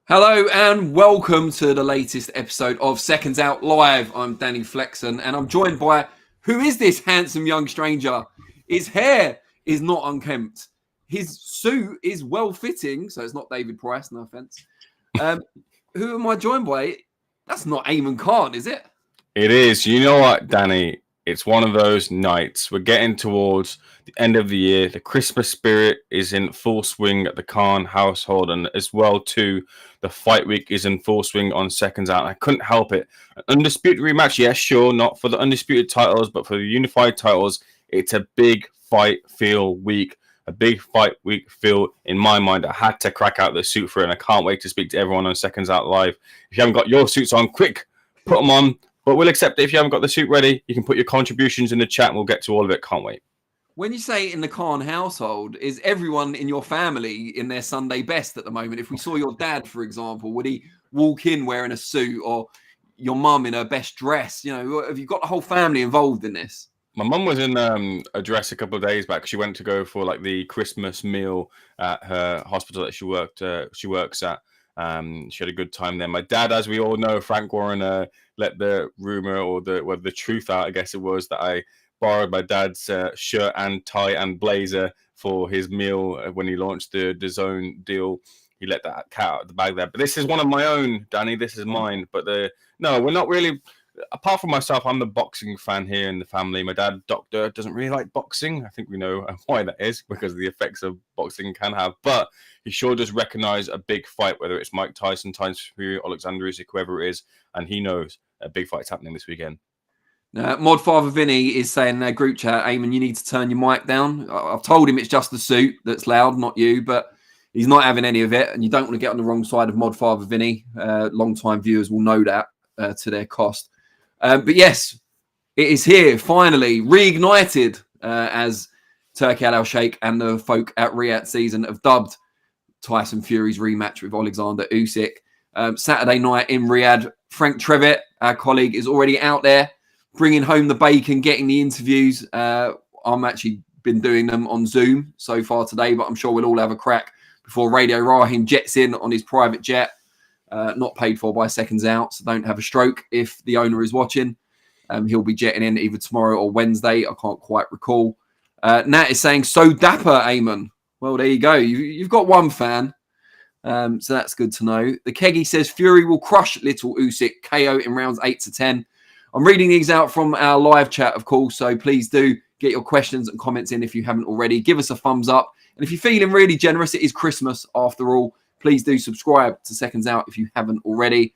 Hello and welcome to the latest episode of Seconds Out Live. I'm Danny Flexen and I'm joined by, who is this handsome young stranger? His hair is not unkempt. His suit is well-fitting, so it's not David Price, no offense. Who am I joined by? That's not Ayman Khan, is it? It is. You know what, Danny? It's one of those nights. We're getting towards the end of the year. The Christmas spirit is in full swing at the Khan household, and as well too, the fight week is in full swing on Seconds Out. I couldn't help it. An undisputed rematch, yes, sure, not for the undisputed titles, but for the unified titles. It's a big fight feel week. A big fight week feel in my mind. I had to crack out the suit for it, and I can't wait to speak to everyone on Seconds Out Live. If you haven't got your suits on, quick, put them on. But we'll accept it. If you haven't got the suit ready, you can put your contributions in the chat and we'll get to all of it. Can't wait. When you say in the Khan household, is everyone in your family in their Sunday best at the moment? If we saw your dad, for example, would he walk in wearing a suit, or your mum in her best dress? You know, have you got the whole family involved in this? My mum was in a dress a couple of days back. She went to go for like the Christmas meal at her hospital that she works at. She had a good time there. My dad, as we all know, Frank Warren, let the rumor or the truth out, I guess it was, that I borrowed my dad's shirt and tie and blazer for his meal when he launched the DAZN deal. He let that cat out of the bag there. But this is one of my own, Danny. This is mine. But no, we're not really. Apart from myself, I'm the boxing fan here in the family. My dad, doctor, doesn't really like boxing. I think we know why that is, because of the effects of boxing can have. But he sure does recognize a big fight, whether it's Mike Tyson, Tyson Fury, Oleksandr Usyk, whoever it is, and he knows a big fight's happening this weekend. Mod Father Vinny is saying in their group chat, Ayman, you need to turn your mic down. I've told him it's just the suit that's loud, not you, but he's not having any of it, and you don't want to get on the wrong side of Mod Father Vinny. Long-time viewers will know that to their cost. But yes, it is here, finally, reignited, as Turki Al-Sheikh and the folk at Riyadh season have dubbed Tyson Fury's rematch with Oleksandr Usyk. Saturday night in Riyadh, Frank Trevitt, our colleague, is already out there bringing home the bacon, getting the interviews. I'm actually been doing them on Zoom so far today, but I'm sure we'll all have a crack before Radio Rahim jets in on his private jet. Not paid for by Seconds Out, so don't have a stroke if the owner is watching. He'll be jetting in either tomorrow or Wednesday. I can't quite recall. Nat is saying, so dapper, Ayman. Well, there you go. You've got one fan. So that's good to know. The Keggy says, Fury will crush little Usyk, KO in rounds 8 to 10. I'm reading these out from our live chat, of course, so please do get your questions and comments in if you haven't already. Give us a thumbs up. And if you're feeling really generous, it is Christmas after all. Please do subscribe to Seconds Out if you haven't already.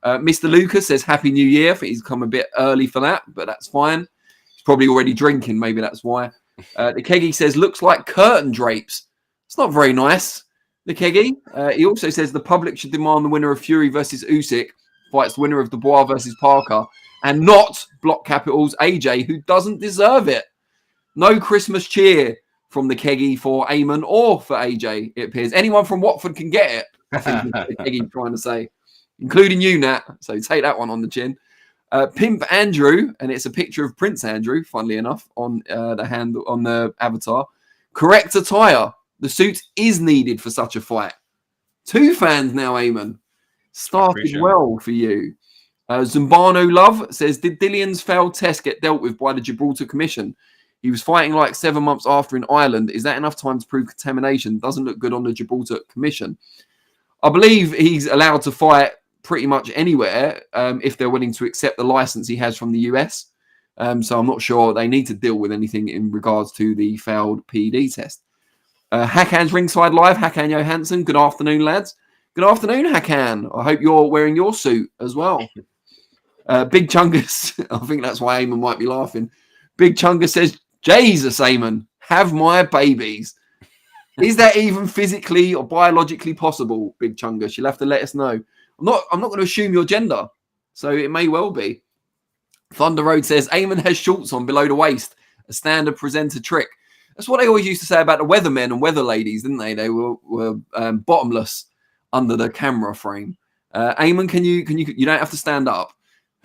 Mr. Lucas says, Happy New Year. I think he's come a bit early for that, but that's fine. He's probably already drinking. Maybe that's why. The Keggy says, looks like curtain drapes. It's not very nice, the Keggy. He also says the public should demand the winner of Fury versus Usyk fights the winner of Dubois versus Parker and not Block Capital's AJ, who doesn't deserve it. No Christmas cheer from the Keggy for Ayman or for AJ, it appears. Anyone from Watford can get it, I think the Keggy trying to say, including you, Nat. So take that one on the chin. Pimp Andrew, and it's a picture of Prince Andrew, funnily enough, on the handle on the avatar. Correct attire. The suit is needed for such a fight. 2 fans now, Ayman. Started well for you. Zumbano Love says, did Dillian's failed test get dealt with by the Gibraltar Commission? He was fighting like 7 months after in Ireland. Is that enough time to prove contamination? Doesn't look good on the Gibraltar Commission. I believe he's allowed to fight pretty much anywhere if they're willing to accept the license he has from the US. So I'm not sure they need to deal with anything in regards to the failed PED test. Hakan's ringside live. Hakan Johansson. Good afternoon, lads. Good afternoon, Hakan. I hope you're wearing your suit as well. Big Chungus. I think that's why Ayman might be laughing. Big Chungus says, Jesus, Ayman, have my babies. Is that even physically or biologically possible, Big Chungus? You'll have to let us know. I'm not going to assume your gender, so it may well be. Thunder Road says, Ayman has shorts on below the waist, a standard presenter trick. That's what they always used to say about the weathermen and weather ladies, didn't they? They were bottomless under the camera frame. Ayman, can you don't have to stand up.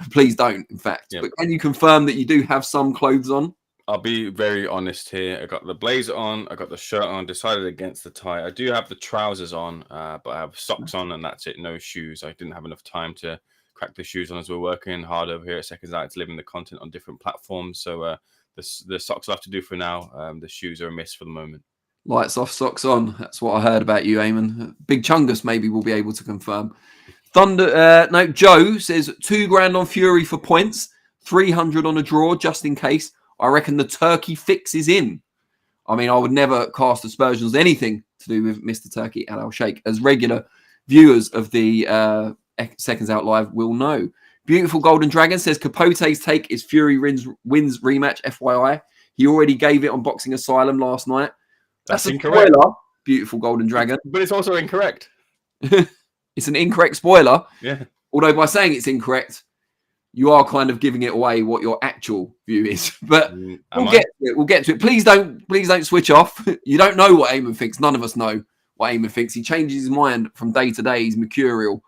Please don't, in fact. Yep. But can you confirm that you do have some clothes on? I'll be very honest here. I got the blazer on, I got the shirt on, decided against the tie. I do have the trousers on, but I have socks on, and that's it. No shoes. I didn't have enough time to crack the shoes on as we're working hard over here at SecondsOut, delivering the content on different platforms. So the socks I'll have to do for now. The shoes are a miss for the moment. Lights off, socks on. That's what I heard about you, Ayman. Big Chungus maybe will be able to confirm. Joe says $2,000 on Fury for points, 300 on a draw, just in case. I reckon the Turkey fix is in. I mean, I would never cast aspersions anything to do with Mr. Turkey and Al Sheikh, as regular viewers of the Seconds Out Live will know. Beautiful Golden Dragon says Capote's take is Fury wins rematch, FYI. He already gave it on Boxing Asylum last night. That's incorrect. Spoiler, Beautiful Golden Dragon. But it's also incorrect. It's an incorrect spoiler. Yeah. Although by saying it's incorrect, you are kind of giving it away what your actual view is. But we'll get to it. Please don't switch off. You don't know what Ayman thinks. None of us know what Ayman thinks. He changes his mind from day to day. He's mercurial.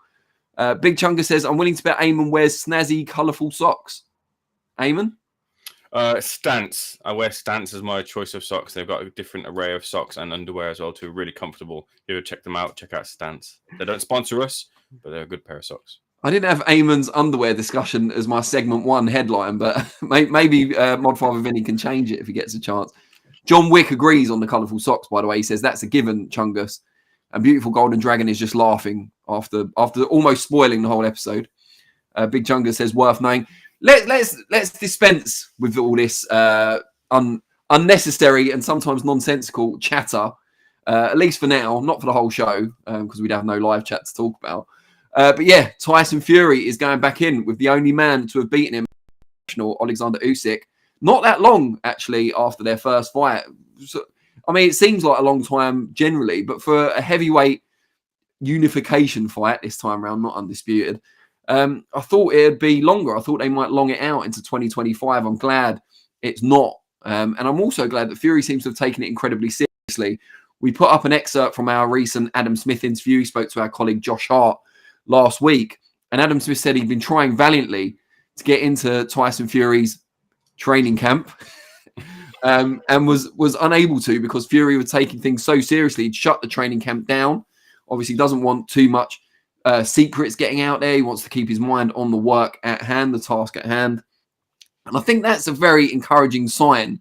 Big Chunga says, I'm willing to bet Ayman wears snazzy, colourful socks. Ayman? Stance. I wear Stance as my choice of socks. They've got a different array of socks and underwear as well too. Really comfortable. You check them out. Check out Stance. They don't sponsor us, but they're a good pair of socks. I didn't have Ayman's underwear discussion as my segment 1 headline, but maybe Modfather Vinny can change it if he gets a chance. John Wick agrees on the colourful socks, by the way. He says that's a given, Chungus. And Beautiful Golden Dragon is just laughing after almost spoiling the whole episode. Big Chungus says worth knowing. Let's dispense with all this unnecessary and sometimes nonsensical chatter, at least for now, not for the whole show, because we'd have no live chat to talk about. But yeah, Tyson Fury is going back in with the only man to have beaten him, Oleksandr Usyk, not that long actually after their first fight. So, I mean, it seems like a long time generally, but for a heavyweight unification fight this time around, not undisputed, I thought it'd be longer. I thought they might long it out into 2025. I'm glad it's not. And I'm also glad that Fury seems to have taken it incredibly seriously. We put up an excerpt from our recent Adam Smith interview. He spoke to our colleague Josh Hart last week. And Adam Smith said he'd been trying valiantly to get into Tyson Fury's training camp and was unable to because Fury was taking things so seriously. He'd shut the training camp down. Obviously doesn't want too much secrets getting out there. He wants to keep his mind on the work at hand, the task at hand. And I think that's a very encouraging sign.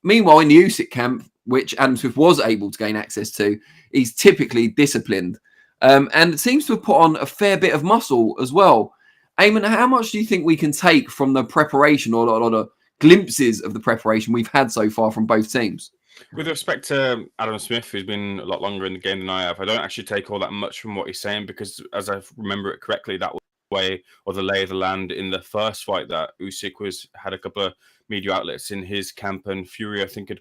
Meanwhile, in the Usyk camp, which Adam Smith was able to gain access to, he's typically disciplined. And seems to have put on a fair bit of muscle as well. Ayman, how much do you think we can take from the preparation or the glimpses of the preparation we've had so far from both teams? With respect to Adam Smith, who's been a lot longer in the game than I have, I don't actually take all that much from what he's saying because, as I remember it correctly, that way or the lay of the land in the first fight that Usyk had a couple of media outlets in his camp, and Fury, I think, had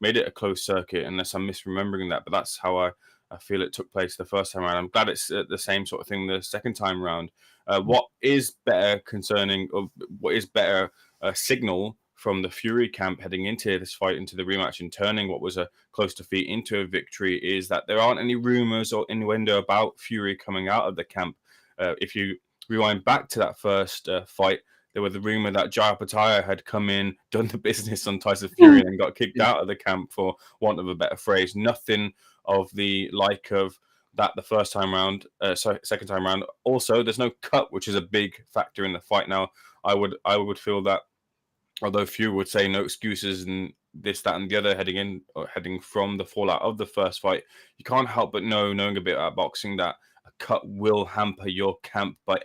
made it a closed circuit, unless I'm misremembering that. But that's how I feel it took place the first time around. I'm glad it's the same sort of thing the second time around. What is better concerning, or what is better signal from the Fury camp heading into this fight, into the rematch, and turning what was a close defeat into a victory, is that there aren't any rumors or innuendo about Fury coming out of the camp. If you rewind back to that first fight, there was the rumor that Jaya Pattaya had come in, done the business on Tyson Fury, and got kicked out of the camp, for want of a better phrase. Nothing of the like of that the first time round, second time round. Also, there's no cut, which is a big factor in the fight. Now, I would feel that, although Fury would say no excuses and this, that, and the other heading from the fallout of the first fight, you can't help but knowing a bit about boxing, that a cut will hamper your camp by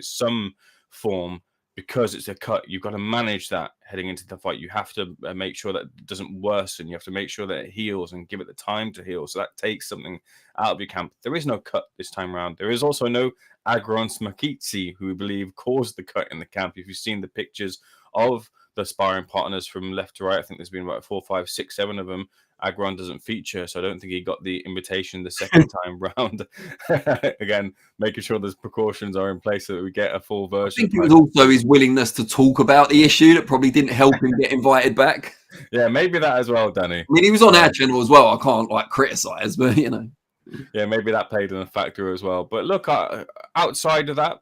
some form. Because it's a cut, you've got to manage that heading into the fight. You have to make sure that it doesn't worsen. You have to make sure that it heals and give it the time to heal. So that takes something out of your camp. There is no cut this time around. There is also no Agron Smakitsi, who we believe caused the cut in the camp. If you've seen the pictures of the sparring partners from left to right, I think there's been about 4, 5, 6, 7 of them. Agron doesn't feature, so I don't think he got the invitation the second time round. Again, making sure there's precautions are in place so that we get a full version. I think it was also his willingness to talk about the issue that probably didn't help him get invited back. Yeah, maybe that as well, Danny. I mean, he was on our channel as well. I can't criticize, but Yeah, maybe that played in a factor as well. But look, outside of that,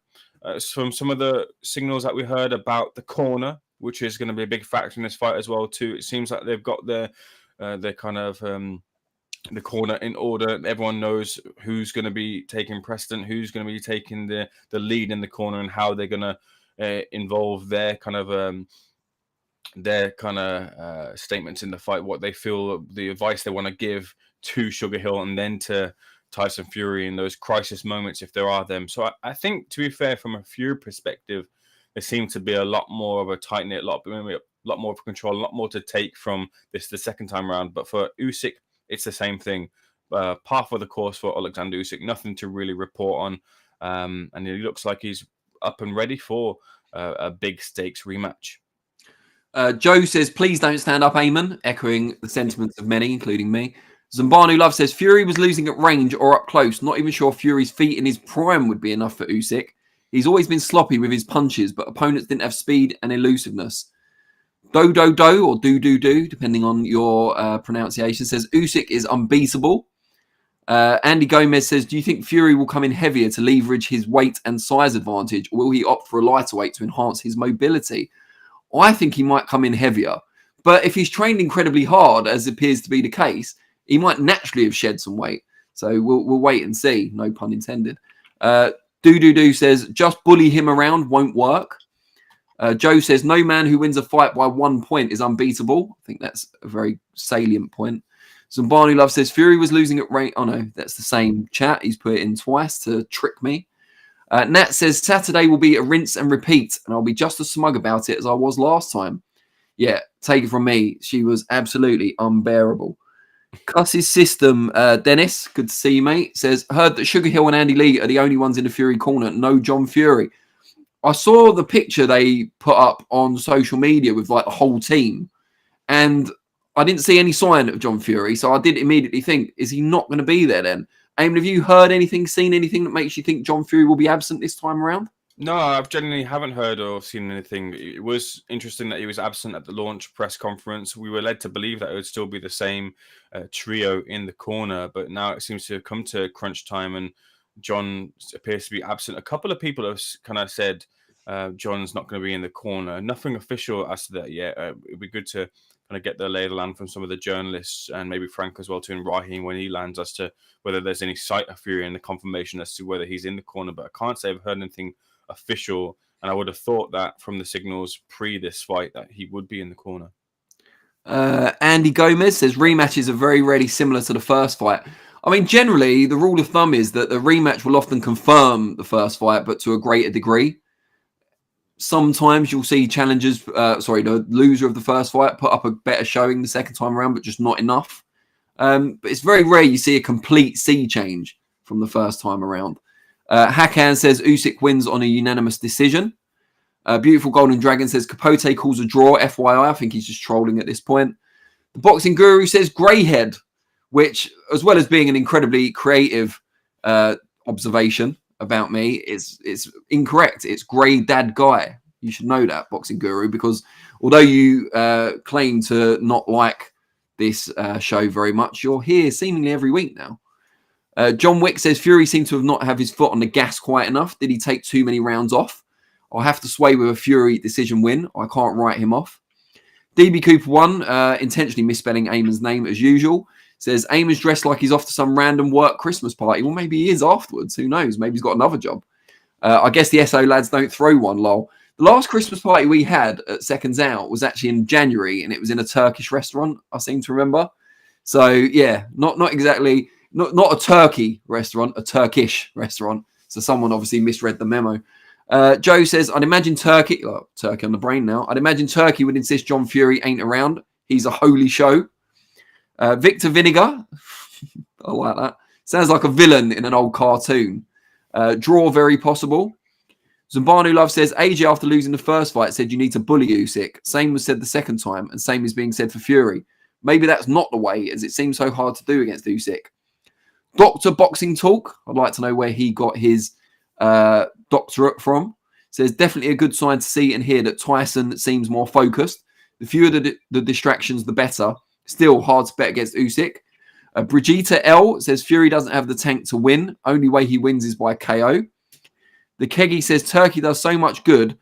from some of the signals that we heard about the corner which is going to be a big factor in this fight as well too. It seems like they've got their kind of the corner in order. Everyone knows who's going to be taking precedent, who's going to be taking the lead in the corner, and how they're going to involve their kind of statements in the fight, what they feel, the advice they want to give to Sugar Hill and then to Tyson Fury in those crisis moments, if there are them. So I think, to be fair, from a Fury perspective, there seems to be a lot more of a tight-knit, a lot more of control, a lot more to take from this the second time around. But for Usyk, it's the same thing. Par for the course for Oleksandr Usyk, nothing to really report on. And he looks like he's up and ready for a big stakes rematch. Joe says, please don't stand up, Ayman, echoing the sentiments of many, including me. Zambanu Love says, Fury was losing at range or up close. Not even sure Fury's feet in his prime would be enough for Usyk. He's always been sloppy with his punches, but opponents didn't have speed and elusiveness. Do or do, depending on your pronunciation, says Usyk is unbeatable. Andy Gomez says, do you think Fury will come in heavier to leverage his weight and size advantage, or will he opt for a lighter weight to enhance his mobility? I think he might come in heavier, but if he's trained incredibly hard, as appears to be the case, he might naturally have shed some weight. So we'll wait and see. No pun intended. Do says, just bully him around won't work. Joe says, no man who wins a fight by 1 point is unbeatable. I think that's a very salient point. Zambani Love says, Fury was losing at rate. Oh, no, that's the same chat. He's put it in twice to trick me. Nat says, Saturday will be a rinse and repeat, and I'll be just as smug about it as I was last time. Yeah, take it from me. She was absolutely unbearable. Cuss's system, Dennis, good to see you, mate, says, heard that Sugar Hill and Andy Lee are the only ones in the Fury corner. No John Fury. I saw the picture they put up on social media with like the whole team, and I didn't see any sign of John Fury, so I did immediately think, is he not going to be there then? Ayman, have you heard anything, seen anything that makes you think John Fury will be absent this time around? No, I've genuinely haven't heard or seen anything. It was interesting that he was absent at the launch press conference. We were led to believe that it would still be the same trio in the corner, but now it seems to have come to crunch time and John appears to be absent. A couple of people have kind of said John's not going to be in the corner. Nothing official as to that yet. It'd be good to kind of get the lay of the land from some of the journalists and maybe Frank as well too, and Raheem when he lands, as to whether there's any sight of Fury and the confirmation as to whether he's in the corner. But I can't say I've heard anything official, and I would have thought that from the signals pre this fight that he would be in the corner. Andy Gomez says rematches are very rarely similar to the first fight. I mean, generally, the rule of thumb is that the rematch will often confirm the first fight, but to a greater degree. Sometimes you'll see challengers, the loser of the first fight put up a better showing the second time around, but just not enough. But it's very rare you see a complete sea change from the first time around. Hakan says Usyk wins on a unanimous decision. Beautiful Golden Dragon says Capote calls a draw, FYI. I think he's just trolling at this point. The Boxing Guru says greyhead, which, as well as being an incredibly creative observation about me, it's incorrect. It's grey dad guy. You should know that, Boxing Guru, because although you claim to not like this show very much, you're here seemingly every week now. John Wick says Fury seemed to not have his foot on the gas quite enough. Did he take too many rounds off? I'll have to sway with a Fury decision win. I can't write him off. DB Cooper 1, intentionally misspelling Ayman's name as usual, says Ayman's dressed like he's off to some random work Christmas party. Well, maybe he is afterwards. Who knows? Maybe he's got another job. I guess the SO lads don't throw one, lol. The last Christmas party we had at Seconds Out was actually in January, and it was in a Turkish restaurant, I seem to remember. So, yeah, not exactly, not a Turkey restaurant, a Turkish restaurant. So someone obviously misread the memo. Joe says, I'd imagine Turkey on the brain now. I'd imagine Turkey would insist John Fury ain't around. He's a holy show. Victor Vinegar. I like that. Sounds like a villain in an old cartoon. Draw very possible. Zambanu Love says, AJ after losing the first fight said you need to bully Usyk. Same was said the second time, and same is being said for Fury. Maybe that's not the way, as it seems so hard to do against Usyk. Dr. Boxing Talk. I'd like to know where he got his doctorate from. Says definitely a good sign to see and hear that Tyson seems more focused. The fewer the distractions, the better. Still hard to bet against Usyk. Brigitte L says Fury doesn't have the tank to win. Only way he wins is by KO. The Keggy says Turkey does so much good,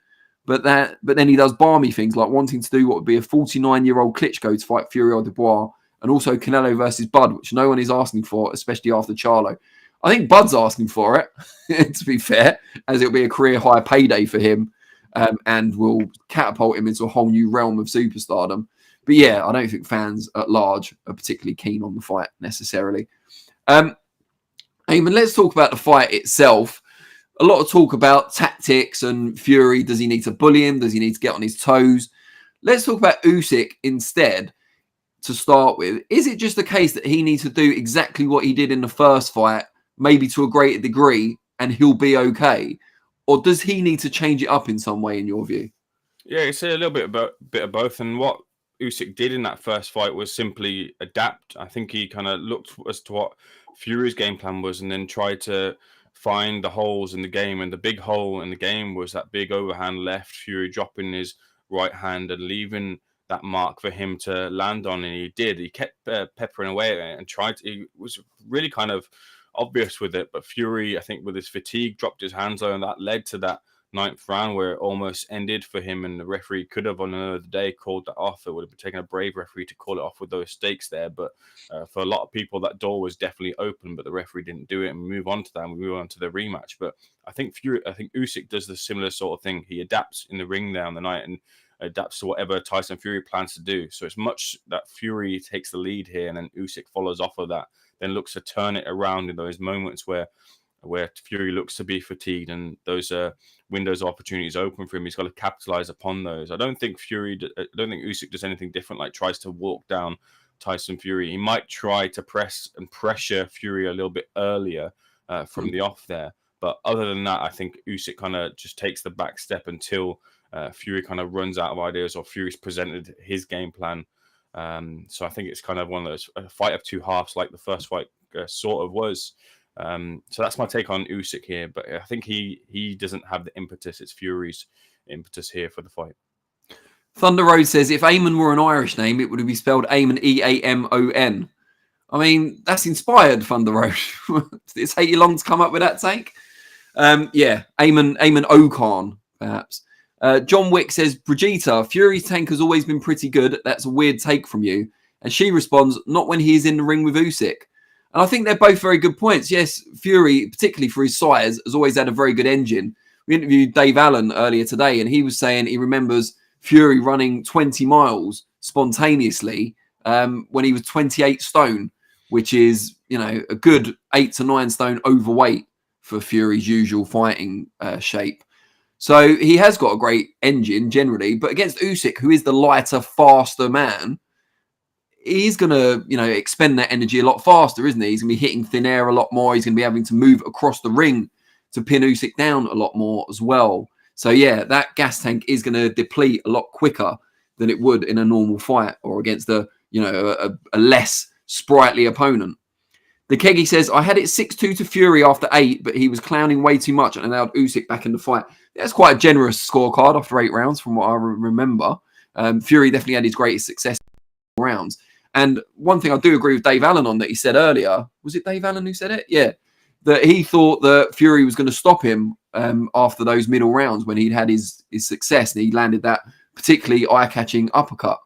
But then he does balmy things like wanting to do what would be a 49-year-old Klitschko to fight Fury or Dubois, and also Canelo versus Bud, which no one is asking for, especially after Charlo. I think Bud's asking for it, to be fair, as it'll be a career high payday for him, and will catapult him into a whole new realm of superstardom. But yeah, I don't think fans at large are particularly keen on the fight necessarily. Ayman, let's talk about the fight itself. A lot of talk about tactics and Fury. Does he need to bully him? Does he need to get on his toes? Let's talk about Usyk instead to start with. Is it just the case that he needs to do exactly what he did in the first fight, maybe to a greater degree, and he'll be okay? Or does he need to change it up in some way, in your view? Yeah, it's a little bit of both. And what Usyk did in that first fight was simply adapt. I think he kind of looked as to what Fury's game plan was and then tried to find the holes in the game. And the big hole in the game was that big overhand left, Fury dropping his right hand and leaving that mark for him to land on. And he did. He kept peppering away at it and tried to, he was really kind of obvious with it. But Fury, I think with his fatigue, dropped his hands low, and that led to that 9th round where it almost ended for him, and the referee could have on another day called that off. It would have been taking a brave referee to call it off with those stakes there, but for a lot of people that door was definitely open, but the referee didn't do it, and we move on to that, and we move on to the rematch. But I think Usyk does the similar sort of thing. He adapts in the ring there on the night and adapts to whatever Tyson Fury plans to do. So it's much that Fury takes the lead here, and then Usyk follows off of that, then looks to turn it around in those moments where Fury looks to be fatigued, and those windows of opportunities open for him. He's got to capitalize upon those. I don't think Usyk does anything different, like tries to walk down Tyson Fury. He might try to press and pressure Fury a little bit earlier from the off there. But other than that, I think Usyk kind of just takes the back step until Fury kind of runs out of ideas or Fury's presented his game plan. So I think it's kind of one of those a fight of two halves, like the first fight sort of was. So that's my take on Usyk here, but I think he doesn't have the impetus. It's Fury's impetus here for the fight. Thunder Road says, if Ayman were an Irish name, it would be spelled Ayman, Eamon. I mean, that's inspired, Thunder Road. Did it take you long to come up with that take? Yeah, Ayman O'Khan, perhaps. John Wick says, Brigitte, Fury's tank has always been pretty good. That's a weird take from you. And she responds, not when he is in the ring with Usyk. And I think they're both very good points. Yes, Fury, particularly for his size, has always had a very good engine. We interviewed Dave Allen earlier today, and he was saying he remembers Fury running 20 miles spontaneously when he was 28 stone, which is, a good 8 to 9 stone overweight for Fury's usual fighting shape. So he has got a great engine generally, but against Usyk, who is the lighter, faster man, he's going to, expend that energy a lot faster, isn't he? He's going to be hitting thin air a lot more. He's going to be having to move across the ring to pin Usyk down a lot more as well. So, yeah, that gas tank is going to deplete a lot quicker than it would in a normal fight or against a less sprightly opponent. The Keggy says, I had it 6-2 to Fury after 8, but he was clowning way too much and allowed Usyk back in the fight. That's quite a generous scorecard after 8 rounds from what I remember. Fury definitely had his greatest success in rounds. And one thing I do agree with Dave Allen on that he said earlier, was it Dave Allen who said it? Yeah. That he thought that Fury was going to stop him after those middle rounds when he'd had his success and he landed that particularly eye-catching uppercut.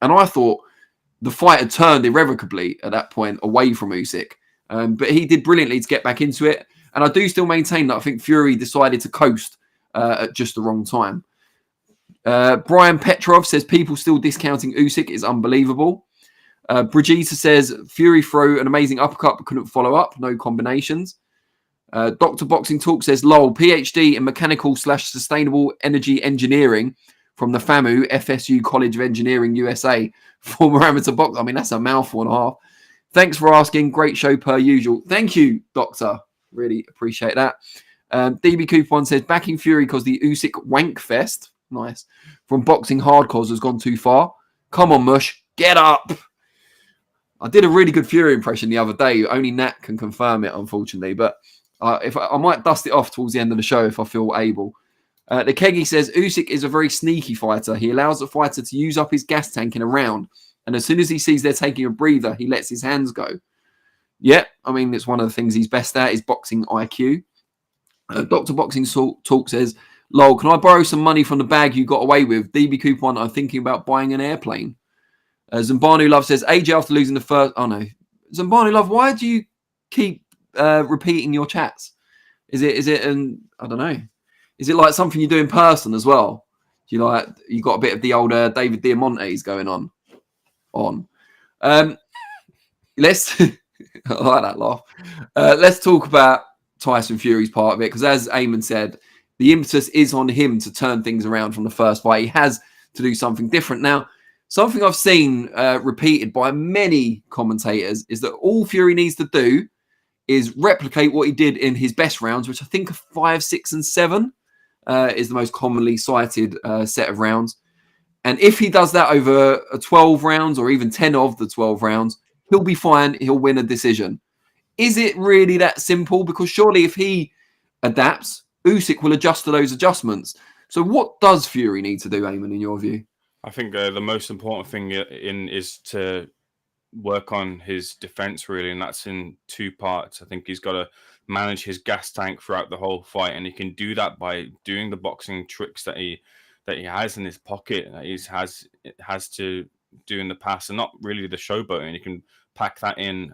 And I thought the fight had turned irrevocably at that point away from Usyk. But he did brilliantly to get back into it. And I do still maintain that I think Fury decided to coast at just the wrong time. Brian Petrov says people still discounting Usyk is unbelievable. Brigitte says Fury threw an amazing uppercut but couldn't follow up. No combinations. Dr. Boxing Talk says, lol, PhD in mechanical/sustainable energy engineering from the FAMU, FSU College of Engineering, USA. Former amateur boxer. I mean, that's a mouthful and a half. Thanks for asking. Great show per usual. Thank you, Doctor. Really appreciate that. DB Coupon says, backing Fury because the Usyk wank fest, nice, from boxing hardcores has gone too far. Come on, Mush. Get up. I did a really good Fury impression the other day. Only Nat can confirm it, unfortunately. But if I might dust it off towards the end of the show if I feel able. The Keggy says, Usyk is a very sneaky fighter. He allows the fighter to use up his gas tank in a round. And as soon as he sees they're taking a breather, he lets his hands go. Yeah, I mean, it's one of the things he's best at is boxing IQ. Dr. Boxing Talk says, Lol, can I borrow some money from the bag you got away with? DB Cooper one, I'm thinking about buying an airplane. Zambanu Love says, AJ after losing the first... Oh, no. Zambanu Love, why do you keep repeating your chats? Is it I don't know. Is it like something you do in person as well? You got a bit of the old David Diamontes going on? Let's... I like that laugh. Let's talk about Tyson Fury's part of it, because as Ayman said, the impetus is on him to turn things around from the first fight. He has to do something different. Now, something I've seen repeated by many commentators is that all Fury needs to do is replicate what he did in his best rounds, which I think are 5, 6, and 7 is the most commonly cited set of rounds. And if he does that over 12 rounds or even 10 of the 12 rounds, he'll be fine. He'll win a decision. Is it really that simple? Because surely if he adapts, Usyk will adjust to those adjustments. So what does Fury need to do, Ayman, in your view? I think the most important thing is to work on his defense, really, and that's in 2 parts. I think he's got to manage his gas tank throughout the whole fight, and he can do that by doing the boxing tricks that he has in his pocket, that he has to do in the past, and not really the showboating. He can pack that in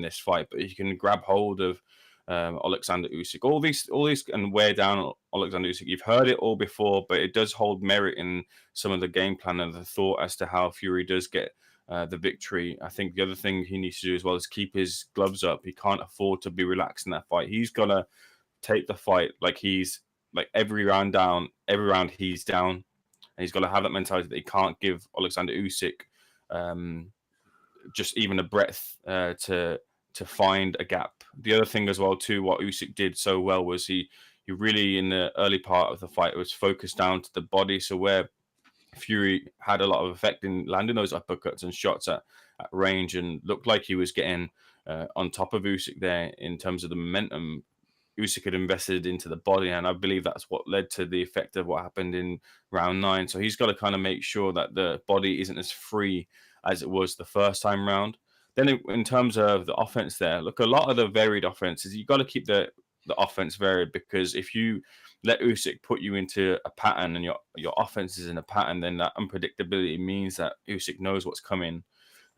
this fight, but he can grab hold of Oleksandr Usyk, all these, and wear down Oleksandr Usyk. You've heard it all before, but it does hold merit in some of the game plan and the thought as to how Fury does get the victory. I think the other thing he needs to do as well is keep his gloves up. He can't afford to be relaxed in that fight. He's gonna take the fight like he's like every round he's down, and he's got to have that mentality that he can't give Oleksandr Usyk just even a breath to find a gap. The other thing as well too, what Usyk did so well was he really, in the early part of the fight, was focused down to the body. So where Fury had a lot of effect in landing those uppercuts and shots at range, and looked like he was getting on top of Usyk there in terms of the momentum, Usyk had invested into the body, and I believe that's what led to the effect of what happened in round 9. So he's got to kind of make sure that the body isn't as free as it was the first time round. Then in terms of the offense there, look, a lot of the varied offenses, you've got to keep the offense varied, because if you let Usyk put you into a pattern and your offense is in a pattern, then that unpredictability means that Usyk knows what's coming.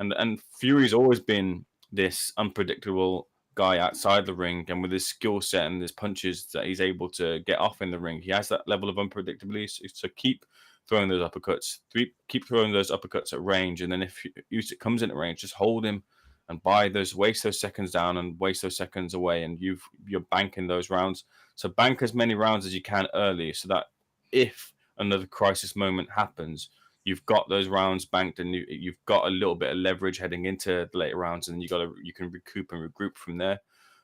And Fury's always been this unpredictable guy outside the ring, and with his skill set and his punches that he's able to get off in the ring, he has that level of unpredictability. So keep throwing those uppercuts. Keep throwing those uppercuts at range, and then if Usyk comes in at range, just hold him and waste those seconds down and waste those seconds away, and you're banking those rounds. So bank as many rounds as you can early, so that if another crisis moment happens, you've got those rounds banked, and you've got a little bit of leverage heading into the later rounds, and you can recoup and regroup from there.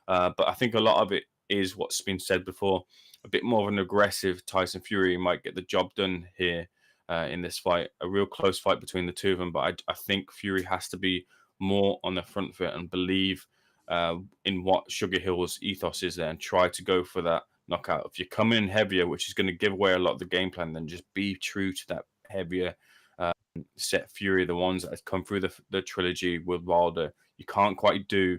But I think a lot of it is what's been said before. A bit more of an aggressive Tyson Fury might get the job done here in this fight. A real close fight between the two of them, but I think Fury has to be more on the front foot and believe in what Sugar Hill's ethos is there, and try to go for that knockout. If you come in heavier, which is going to give away a lot of the game plan, then just be true to that heavier set Fury, the ones that have come through the trilogy with Wilder. You can't quite do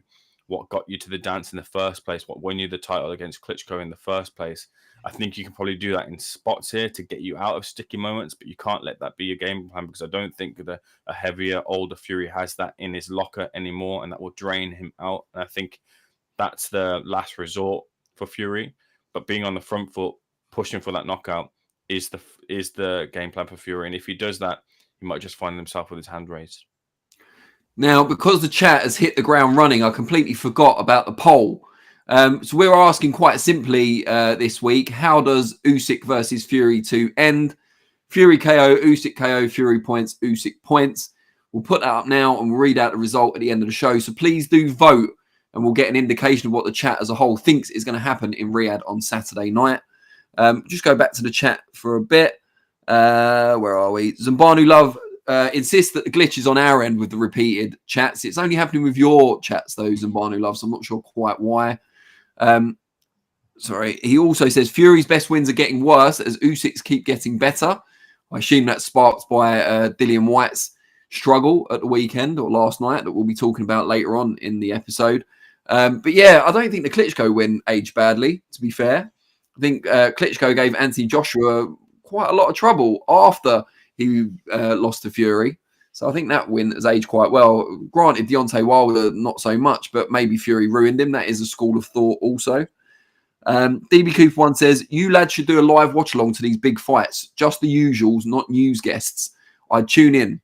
what got you to the dance in the first place, what won you the title against Klitschko in the first place. I think you can probably do that in spots here to get you out of sticky moments, but you can't let that be your game plan, because I don't think that a heavier, older Fury has that in his locker anymore, and that will drain him out. And I think that's the last resort for Fury. But being on the front foot, pushing for that knockout is the game plan for Fury. And if he does that, he might just find himself with his hand raised. Now, because the chat has hit the ground running, I completely forgot about the poll. So we're asking quite simply this week, how does Usyk versus Fury 2 end? Fury KO, Usyk KO, Fury points, Usyk points. We'll put that up now and we'll read out the result at the end of the show. So please do vote, and we'll get an indication of what the chat as a whole thinks is going to happen in Riyadh on Saturday night. Just go back to the chat for a bit. Where are we? Zambanu Love insists that the glitch is on our end with the repeated chats. It's only happening with your chats, though, Zambanu Love, so I'm not sure quite why. Sorry. He also says Fury's best wins are getting worse as Usyk's keep getting better. I assume that's sparked by Dillian Whyte's struggle at the weekend or last night that we'll be talking about later on in the episode. But yeah, I don't think the Klitschko win aged badly, to be fair. I think Klitschko gave Anthony Joshua quite a lot of trouble after he lost to Fury. So I think that win has aged quite well. Granted, Deontay Wilder, not so much, but maybe Fury ruined him. That is a school of thought also. DB Cooper 1 says, you lads should do a live watch along to these big fights. Just the usuals, not news guests. I'd tune in.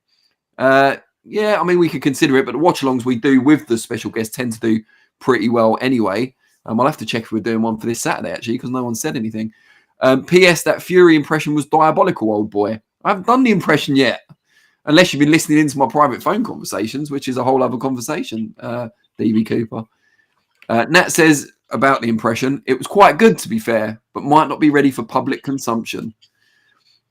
Yeah, I mean, we could consider it, but the watch alongs we do with the special guests tend to do pretty well anyway. I'll have to check if we're doing one for this Saturday, actually, because no one said anything. P.S. That Fury impression was diabolical, old boy. I haven't done the impression yet, unless you've been listening into my private phone conversations, which is a whole other conversation, DB Cooper. Nat says about the impression, it was quite good, to be fair, but might not be ready for public consumption.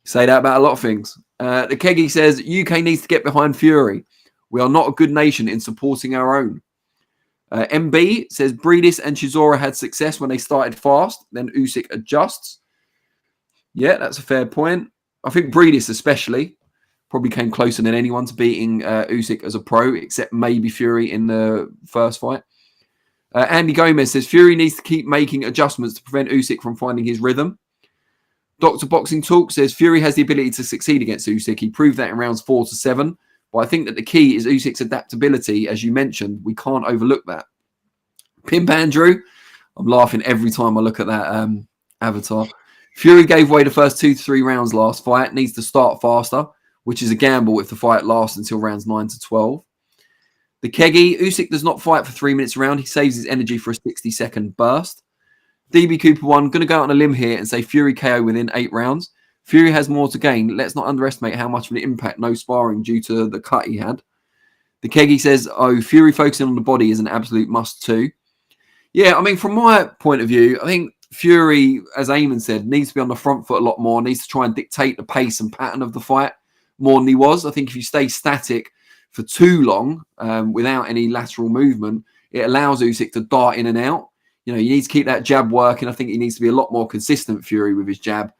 Say that about a lot of things. The Keggy says, UK needs to get behind Fury. We are not a good nation in supporting our own. MB says, Breedis and Chisora had success when they started fast, then Usyk adjusts. Yeah, that's a fair point. I think Breedis especially probably came closer than anyone to beating Usyk as a pro, except maybe Fury in the first fight. Andy Gomez says, Fury needs to keep making adjustments to prevent Usyk from finding his rhythm. Dr. Boxing Talk says, Fury has the ability to succeed against Usyk. He proved that in rounds 4 to 7. But I think that the key is Usyk's adaptability. As you mentioned, we can't overlook that. Pimp Andrew, I'm laughing every time I look at that avatar. Fury gave away the first 2 to 3 rounds last fight. Needs to start faster, which is a gamble if the fight lasts until rounds 9 to 12. The Keggy, Usyk does not fight for 3 minutes a round. He saves his energy for a 60-second burst. DB Cooper 1, going to go out on a limb here and say Fury KO within 8 rounds. Fury has more to gain. Let's not underestimate how much of an impact no sparring due to the cut he had. The Keggy says, Fury focusing on the body is an absolute must too. Yeah, I mean, from my point of view, I think Fury, as Ayman said, needs to be on the front foot a lot more, needs to try and dictate the pace and pattern of the fight more than he was. I think if you stay static for too long without any lateral movement, it allows Usyk to dart in and out. You know, you need to keep that jab working. I think he needs to be a lot more consistent, Fury, with his jab,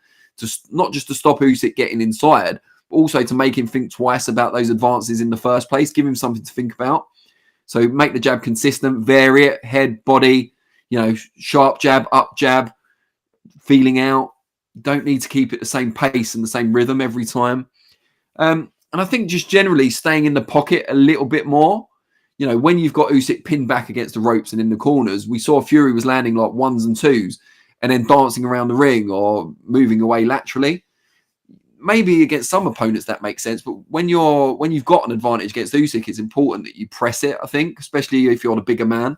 not just to stop Usyk getting inside, but also to make him think twice about those advances in the first place, give him something to think about. So make the jab consistent, vary it, head, body, you know, sharp jab, up jab, feeling out. You don't need to keep it the same pace and the same rhythm every time. And I think just generally staying in the pocket a little bit more. You know, when you've got Usyk pinned back against the ropes and in the corners, we saw Fury was landing like 1s and 2s and then dancing around the ring or moving away laterally. Maybe against some opponents that makes sense, but when you've got an advantage against Usyk, it's important that you press it, I think, especially if you're the bigger man.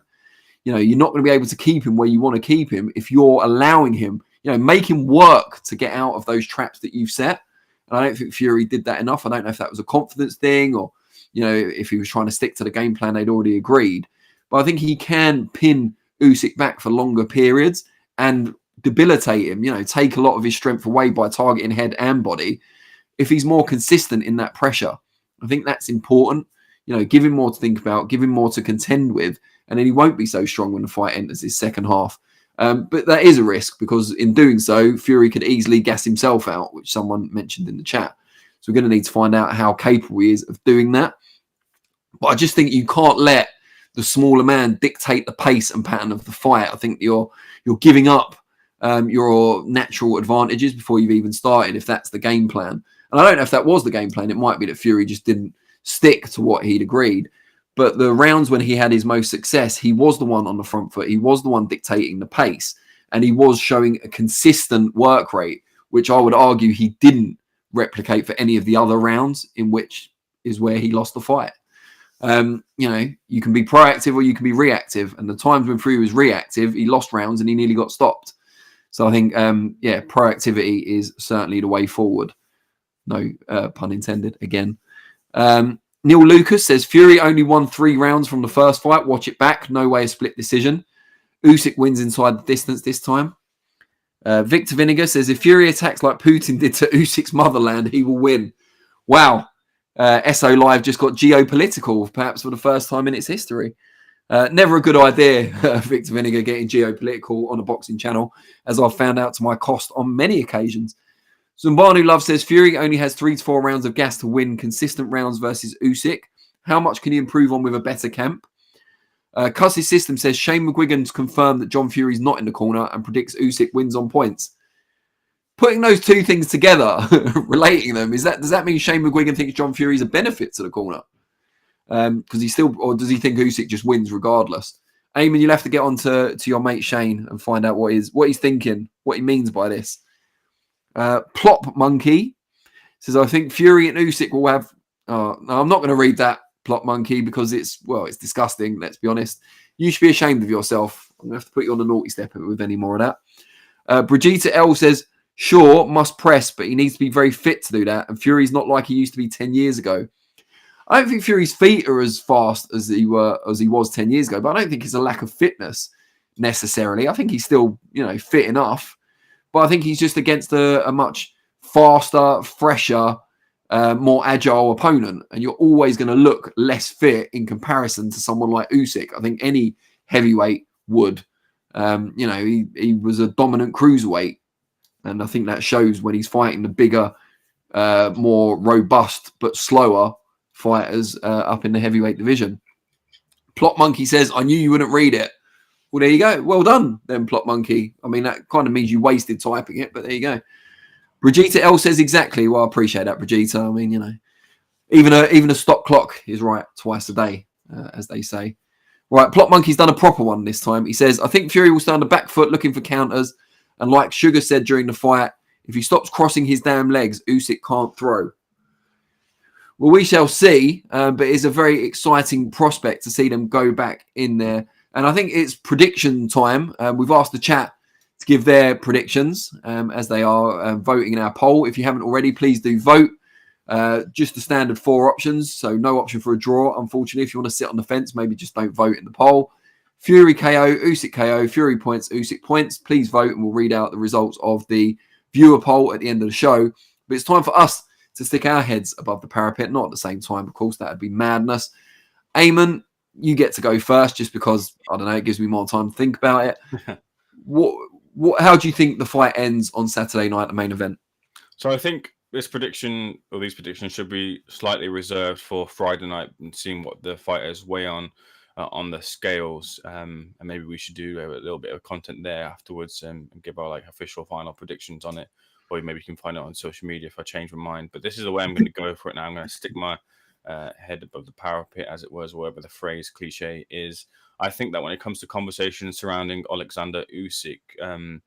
You know, you're not going to be able to keep him where you want to keep him if you're allowing him, you know, make him work to get out of those traps that you've set. And I don't think Fury did that enough. I don't know if that was a confidence thing or, you know, if he was trying to stick to the game plan they'd already agreed. But I think he can pin Usyk back for longer periods and debilitate him, you know, take a lot of his strength away by targeting head and body. If he's more consistent in that pressure, I think that's important. You know, give him more to think about, give him more to contend with, and then he won't be so strong when the fight enters his second half. But that is a risk because in doing so, Fury could easily gas himself out, which someone mentioned in the chat. So we're going to need to find out how capable he is of doing that. But I just think you can't let the smaller man dictate the pace and pattern of the fight. I think you're giving up your natural advantages before you've even started, if that's the game plan. And I don't know if that was the game plan. It might be that Fury just didn't stick to what he'd agreed. But the rounds when he had his most success, he was the one on the front foot. He was the one dictating the pace. And he was showing a consistent work rate, which I would argue he didn't replicate for any of the other rounds, in which is where he lost the fight. You know, you can be proactive or you can be reactive. And the times when Fury was reactive, he lost rounds and he nearly got stopped. So I think, yeah, proactivity is certainly the way forward. No pun intended again. Neil Lucas says, Fury only won 3 rounds from the first fight. Watch it back. No way a split decision. Usyk wins inside the distance this time. Victor Vinegar says, if Fury attacks like Putin did to Usyk's motherland, he will win. Wow. SO Live just got geopolitical, perhaps for the first time in its history. Never a good idea, Victor Vinegar getting geopolitical on a boxing channel, as I've found out to my cost on many occasions. Zumbanu Love says, Fury only has 3 to 4 rounds of gas to win consistent rounds versus Usyk. How much can he improve on with a better camp? Cuss's System says Shane McGuigan's confirmed that John Fury's not in the corner and predicts Usyk wins on points. Putting those two things together, relating them, does that mean Shane McGuigan thinks John Fury's a benefit to the corner? Because or does he think Usyk just wins regardless? Ayman, you'll have to get on to your mate Shane and find out what he's thinking, what he means by this. Plop Monkey says, I think Fury and Usyk will have... no, I'm not going to read that, Plop Monkey, because it's disgusting, let's be honest. You should be ashamed of yourself. I'm going to have to put you on the naughty step with any more of that. Brigitte L says, sure, must press, but he needs to be very fit to do that. And Fury's not like he used to be 10 years ago. I don't think Fury's feet are as fast as he was 10 years ago, but I don't think it's a lack of fitness necessarily. I think he's still, fit enough. But I think he's just against a much faster, fresher, more agile opponent. And you're always going to look less fit in comparison to someone like Usyk. I think any heavyweight would. He was a dominant cruiserweight. And I think that shows when he's fighting the bigger, more robust but slower fighters up in the heavyweight division. Plot Monkey says, I knew you wouldn't read it. Well, there you go. Well done, then, Plot Monkey. I mean, that kind of means you wasted typing it, but there you go. Brigitte L says exactly. Well, I appreciate that, Brigitte. I mean, even a stop clock is right twice a day, as they say. Right, Plot Monkey's done a proper one this time. He says, I think Fury will stay on the back foot looking for counters. And like Sugar said during the fight, if he stops crossing his damn legs, Usyk can't throw. Well, we shall see, but it's a very exciting prospect to see them go back in there. And I think it's prediction time. We've asked the chat to give their predictions as they are voting in our poll. If you haven't already, please do vote. Just the standard 4 options, so no option for a draw. Unfortunately, if you want to sit on the fence, maybe just don't vote in the poll. Fury KO, Usyk KO, Fury points, Usyk points. Please vote and we'll read out the results of the viewer poll at the end of the show. But it's time for us to stick our heads above the parapet. Not at the same time, of course, that would be madness. Ayman, you get to go first just because, I don't know, it gives me more time to think about it. How do you think the fight ends on Saturday night, the main event? So I think these predictions should be slightly reserved for Friday night and seeing what the fighters weigh on the scales. And maybe we should do a little bit of content there afterwards and give our official final predictions on it. Or maybe you can find it on social media if I change my mind. But this is the way I'm going to go for it now. I'm going to stick my head above the parapet, as it was, whatever the phrase cliche is. I think that when it comes to conversations surrounding Oleksandr Usyk and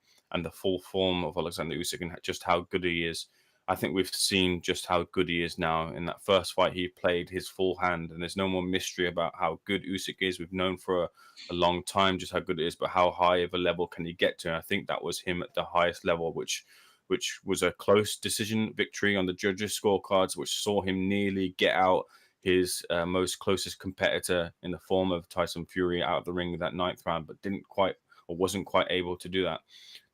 the full form of Oleksandr Usyk and just how good he is, I think we've seen just how good he is now. In that first fight, he played his full hand, and there's no more mystery about how good Usyk is. We've known for a long time just how good it is, but how high of a level can he get to? And I think that was him at the highest level, which was a close decision victory on the judges' scorecards, which saw him nearly get out his most closest competitor in the form of Tyson Fury out of the ring in that 9th round, but wasn't quite able to do that.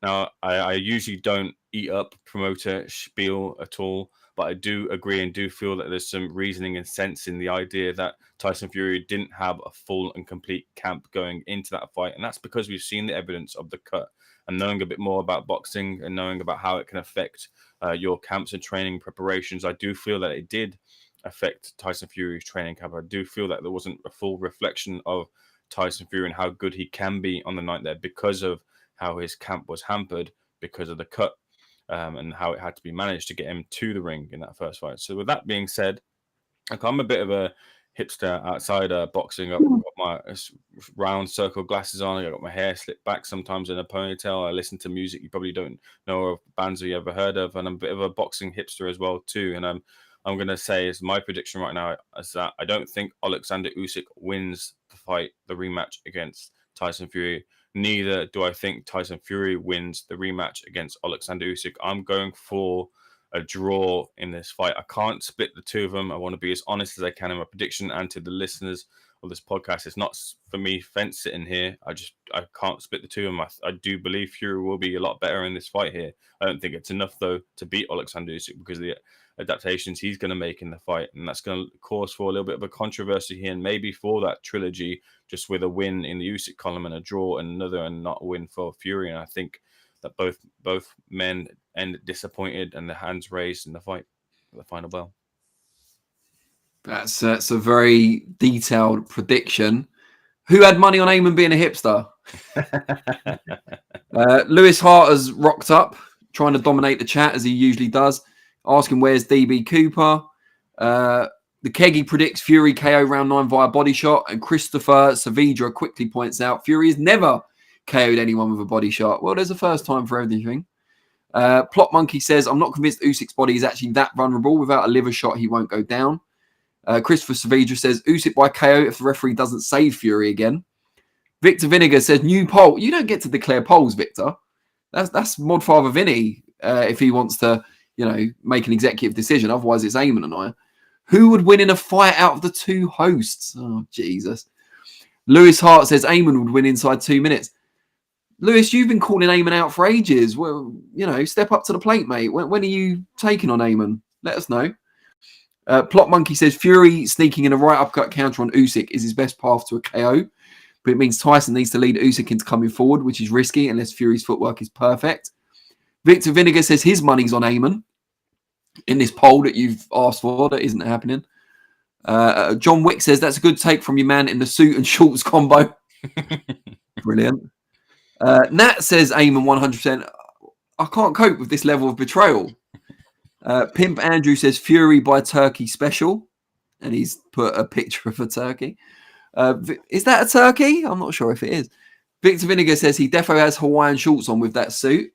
Now, I usually don't eat up promoter spiel at all, but I do agree and do feel that there's some reasoning and sense in the idea that Tyson Fury didn't have a full and complete camp going into that fight. And that's because we've seen the evidence of the cut. And knowing a bit more about boxing and knowing about how it can affect your camps and training preparations, I do feel that it did affect Tyson Fury's training camp. I do feel that there wasn't a full reflection of Tyson Fury and how good he can be on the night there because of how his camp was hampered because of the cut and how it had to be managed to get him to the ring in that first fight. So with that being said, I'm a bit of a hipster outside boxing. I've got my round circle glasses on. I've got my hair slicked back sometimes in a ponytail. I listen to music you probably don't know of, bands you ever heard of, and I'm a bit of a boxing hipster as well too. And I'm going to say is my prediction right now is that I don't think Oleksandr Usyk wins the fight, the rematch against Tyson Fury. Neither do I think Tyson Fury wins the rematch against Oleksandr Usyk. I'm going for a draw in this fight. I can't split the two of them. I want to be as honest as I can in my prediction, and to the listeners of this podcast, it's not for me fence sitting here. I can't split the two of them. I do believe Fury will be a lot better in this fight here. I don't think it's enough though to beat Oleksandr Usyk because of the adaptations he's going to make in the fight, and that's going to cause for a little bit of a controversy here, and maybe for that trilogy, just with a win in the Usyk column and a draw and another and not a win for Fury. And I think that both men end disappointed and the hands raised in the fight for the final bell. That's a very detailed prediction. Who had money on Ayman being a hipster? Lewis Hart has rocked up, trying to dominate the chat as he usually does, asking where's DB Cooper. The Keggy predicts Fury KO round 9 via body shot, and Christopher Saavedra quickly points out Fury has never KO'd anyone with a body shot. Well, there's a first time for everything. Plot Monkey says, I'm not convinced Usyk's body is actually that vulnerable. Without a liver shot, he won't go down. Christopher Saavedra says, Usyk by KO if the referee doesn't save Fury again. Victor Vinegar says, new poll. You don't get to declare polls, Victor. That's Modfather Vinny if he wants to, make an executive decision. Otherwise, it's Ayman and I. Who would win in a fight out of the two hosts? Oh, Jesus. Lewis Hart says Ayman would win inside 2 minutes. Lewis, you've been calling Ayman out for ages. Well, step up to the plate, mate. When are you taking on Ayman? Let us know. Plot Monkey says Fury sneaking in a right uppercut counter on Usyk is his best path to a KO. But it means Tyson needs to lead Usyk into coming forward, which is risky unless Fury's footwork is perfect. Victor Vinegar says his money's on Ayman in this poll that you've asked for that isn't happening. John Wick says that's a good take from your man in the suit and shorts combo. Brilliant. Nat says Ayman 100%. I can't cope with this level of betrayal. Pimp Andrew says Fury by Turkey special. And he's put a picture of a turkey. Is that a turkey? I'm not sure if it is. Victor Vinegar says he defo has Hawaiian shorts on with that suit.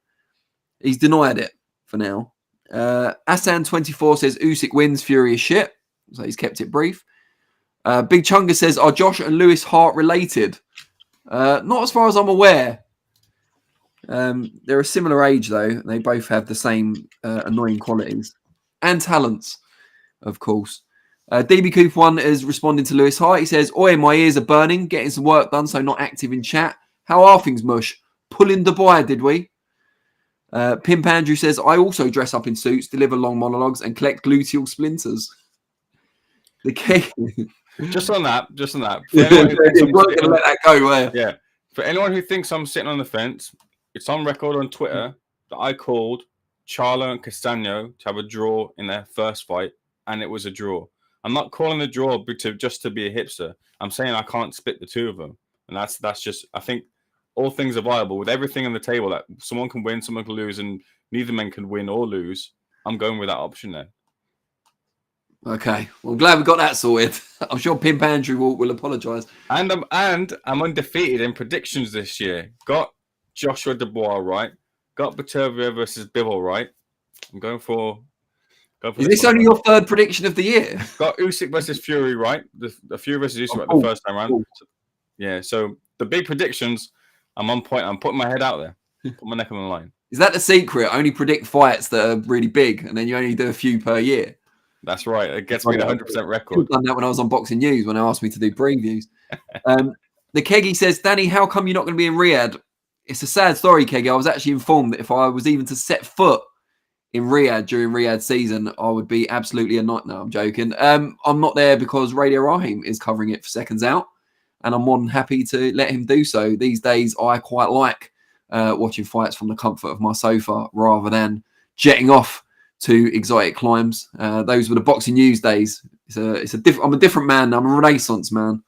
He's denied it for now. Asan24 says Usyk wins, Fury is shit. So he's kept it brief. Big Chunga says, are Josh and Lewis Hart related? Not as far as I'm aware. They're a similar age, though. They both have the same annoying qualities. And talents, of course. DB Cooper 1 is responding to Lewis Hart. He says, oi, my ears are burning. Getting some work done, so not active in chat. How are things, Mush? Pulling Dubai, did we? Pimp Andrew says, I also dress up in suits, deliver long monologues, and collect gluteal splinters. The cake. Just on that. We're going to let that go. Yeah. For anyone who thinks I'm sitting on the fence, it's on record on Twitter that I called Charlo and Castano to have a draw in their first fight, and it was a draw. I'm not calling the draw just to be a hipster. I'm saying I can't split the two of them. And that's just, I think all things are viable. With everything on the table, that someone can win, someone can lose, and neither men can win or lose. I'm going with that option there. Okay. Well, I'm glad we got that sorted. I'm sure Pimp Andrew will apologise. And I'm undefeated in predictions this year. Got Joshua Dubois right. Got Batervia versus Bivol right. I'm going for... Is this only your third prediction of the year? Got Usyk versus Fury right. The Fury versus Usyk the first time round. Yeah, so the big predictions, I'm on point. I'm putting my head out there. Put my neck on the line. Is that the secret? Only predict fights that are really big, and then you only do a few per year? That's right. It gets me the 100% record. I've done that when I was on Boxing News, when they asked me to do previews. The Keggy says, Danny, how come you're not going to be in Riyadh? It's a sad story, Keggy. I was actually informed that if I was even to set foot in Riyadh during Riyadh season, I would be absolutely a nightmare. No, I'm joking. I'm not there because Radio Rahim is covering it for Seconds Out, and I'm more than happy to let him do so. These days, I quite like watching fights from the comfort of my sofa rather than jetting off to exotic climes. Those were the Boxing News days. I'm a different man. I'm a Renaissance man.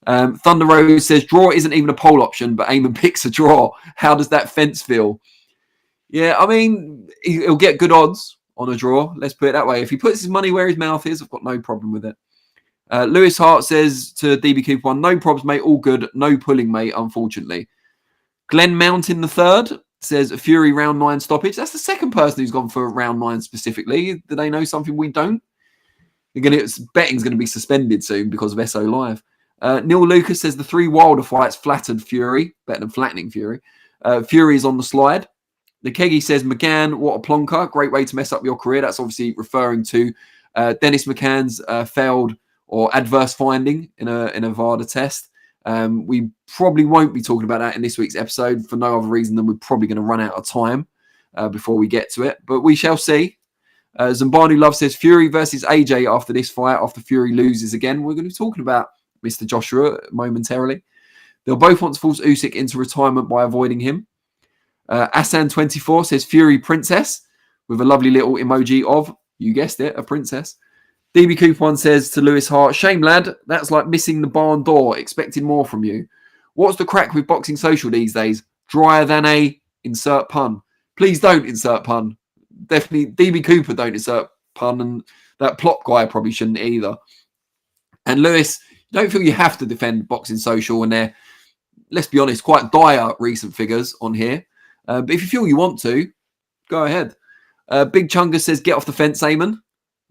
Thunder Rose says draw isn't even a poll option, but Ayman picks a draw. How does that fence feel? Yeah, I mean, he'll get good odds on a draw. Let's put it that way. If he puts his money where his mouth is, I've got no problem with it. Lewis Hart says to DB Cooper 1, no problems, mate. All good. No pulling, mate, unfortunately. Glenn Mountain III says Fury round 9 stoppage. That's the second person who's gone for round 9 specifically. Do they know something we don't? Betting's going to be suspended soon because of SO Live. Neil Lucas says the 3 Wilder fights flattered Fury, better than flattening Fury. Fury is on the slide. The Keggy says McGann, what a plonker. Great way to mess up your career. That's obviously referring to Dennis McCann's failed or adverse finding in a VADA test. We probably won't be talking about that in this week's episode for no other reason than we're probably going to run out of time before we get to it. But we shall see. Zambanu Love says Fury versus AJ after this fight, after Fury loses again. We're going to be talking about Mr. Joshua momentarily. They'll both want to force Usyk into retirement by avoiding him. Asan24 says Fury princess with a lovely little emoji of, you guessed it, a princess. DB Cooper one says to Lewis Hart, shame lad, that's like missing the barn door, expecting more from you. What's the crack with Boxing Social these days? Drier than a insert pun. Please don't insert pun. Definitely DB Cooper don't insert pun, and that plot guy probably shouldn't either. And Lewis, don't feel you have to defend Boxing Social when they're, let's be honest, quite dire recent figures on here. But if you feel you want to, go ahead. Big Chunga says, get off the fence, Ayman.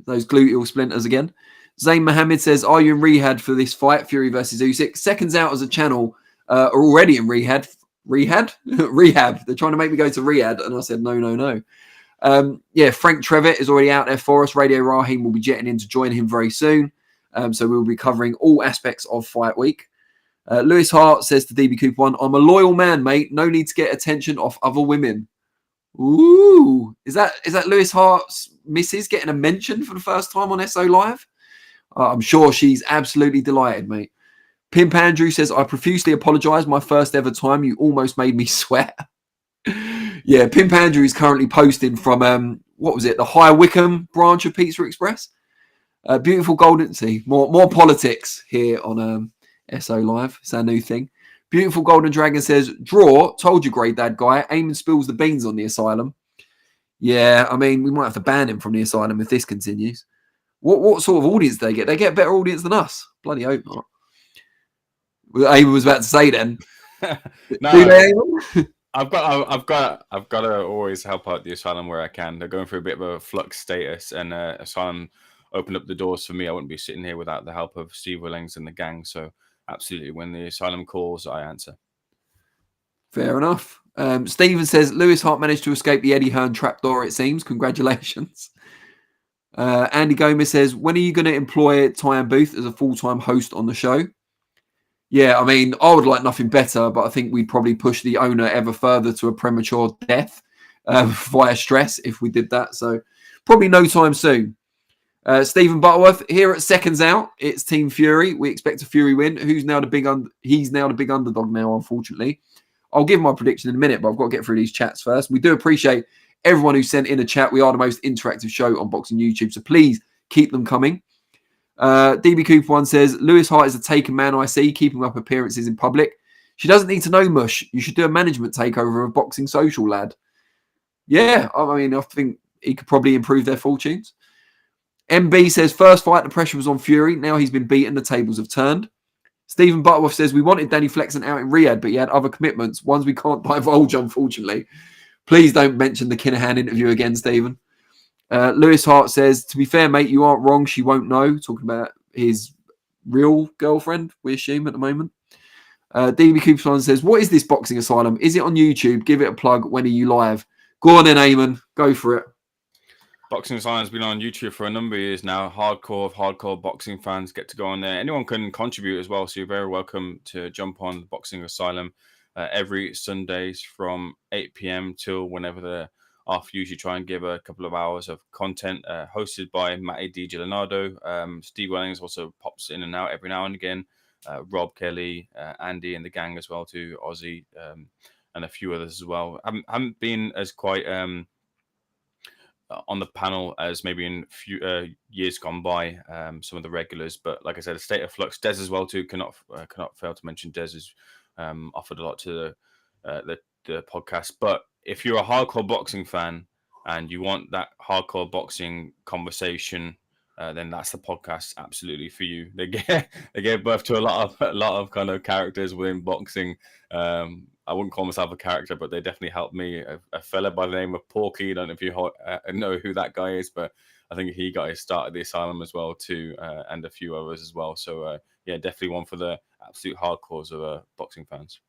Those gluteal splinters again. Zayn Mohammed says, are you in rehab for this fight, Fury versus Usyk? Seconds Out as a channel are already in rehab. Rehab? Rehab. They're trying to make me go to Riyadh. And I said, no. Yeah, Frank Trevitt is already out there for us. Radio Raheem will be jetting in to join him very soon. So we'll be covering all aspects of Fight Week. Lewis Hart says to DB Cooper one, I'm a loyal man, mate. No need to get attention off other women. Ooh, is that Lewis Hart's missus getting a mention for the first time on SO Live? I'm sure she's absolutely delighted, mate. Pimp Andrew says, I profusely apologise. My first ever time, you almost made me sweat. Yeah, Pimp Andrew is currently posting from, what was it, the High Wycombe branch of Pizza Express. Beautiful golden, see, more politics here on SO Live. It's our new thing. Beautiful Golden Dragon says, draw, told you, great dad guy. Ayman spills the beans on the asylum. Yeah, I mean, we might have to ban him from the asylum if this continues. What sort of audience do they get? They get a better audience than us. Bloody hope not. Ayman was about to say then. No, Do they, Ayman? I've got to always help out the asylum where I can. They're going through a bit of a flux status, and asylum opened up the doors for me. I wouldn't be sitting here without the help of Steve Willings and the gang. So absolutely, when the asylum calls, I answer. Fair enough. Stephen says, Lewis Hart managed to escape the Eddie Hearn trapdoor, it seems. Congratulations. Andy Gomez says, when are you going to employ Tyan Booth as a full-time host on the show? Yeah, I mean, I would like nothing better, but I think we'd probably push the owner ever further to a premature death via stress if we did that. So probably no time soon. Stephen Butterworth, here at Seconds Out, it's Team Fury. We expect a Fury win. He's now the big underdog now, unfortunately. I'll give my prediction in a minute, but I've got to get through these chats first. We do appreciate everyone who sent in a chat. We are the most interactive show on Boxing YouTube, so please keep them coming. DB Cooper one says, Lewis Hart is a taken man I see, keeping up appearances in public. She doesn't need to know mush. You should do a management takeover of Boxing Social, lad. Yeah, I mean, I think he could probably improve their fortunes. MB says, first fight, the pressure was on Fury. Now he's been beaten. The tables have turned. Stephen Butterworth says, we wanted Danny Flexen out in Riyadh, but he had other commitments, ones we can't divulge, unfortunately. Please don't mention the Kinahan interview again, Stephen. Lewis Hart says, to be fair, mate, you aren't wrong. She won't know. Talking about his real girlfriend, we assume, at the moment. DB Cooper says, what is this boxing asylum? Is it on YouTube? Give it a plug. When are you live? Go on then, Ayman. Go for it. Boxing Asylum has been on YouTube for a number of years now. Hardcore boxing fans get to go on there. Anyone can contribute as well, so you're very welcome to jump on Boxing Asylum every Sundays from 8 p.m. till whenever they're off. Usually try and give a couple of hours of content hosted by Matty D. Gillinardo. Steve Wellings also pops in and out every now and again. Rob Kelly, Andy and the gang as well too, Ozzy, and a few others as well. I haven't been as quite... on the panel as maybe in few years gone by, some of the regulars, but like I said, a state of flux. Des as well too, cannot fail to mention Des has offered a lot to the podcast. But if you're a hardcore boxing fan and you want that hardcore boxing conversation, then that's the podcast absolutely for you. They gave birth to a lot of kind of characters within boxing. I wouldn't call myself a character, but they definitely helped me. A fella by the name of Porky. I don't know if you know who that guy is, but I think he got his start at the asylum as well too, and a few others as well. So yeah, definitely one for the absolute hardcores of boxing fans.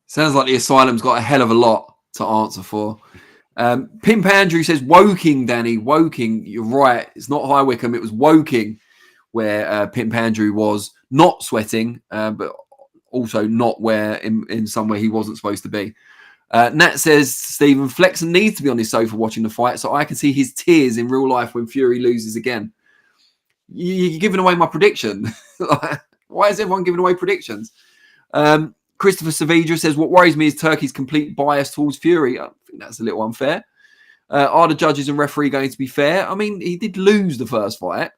Sounds like the asylum's got a hell of a lot to answer for. Pimp Andrew says, Woking, Danny. Woking, you're right. It's not High Wycombe. It was Woking where Pimp Andrew was not sweating, but also not where in somewhere he wasn't supposed to be. Nat says, Stephen, Flexen needs to be on his sofa watching the fight so I can see his tears in real life when Fury loses again. You're giving away my prediction. Why is everyone giving away predictions? Christopher Saavedra says, what worries me is Turkey's complete bias towards Fury. I think that's a little unfair. Are the judges and referee going to be fair? I mean, he did lose the first fight.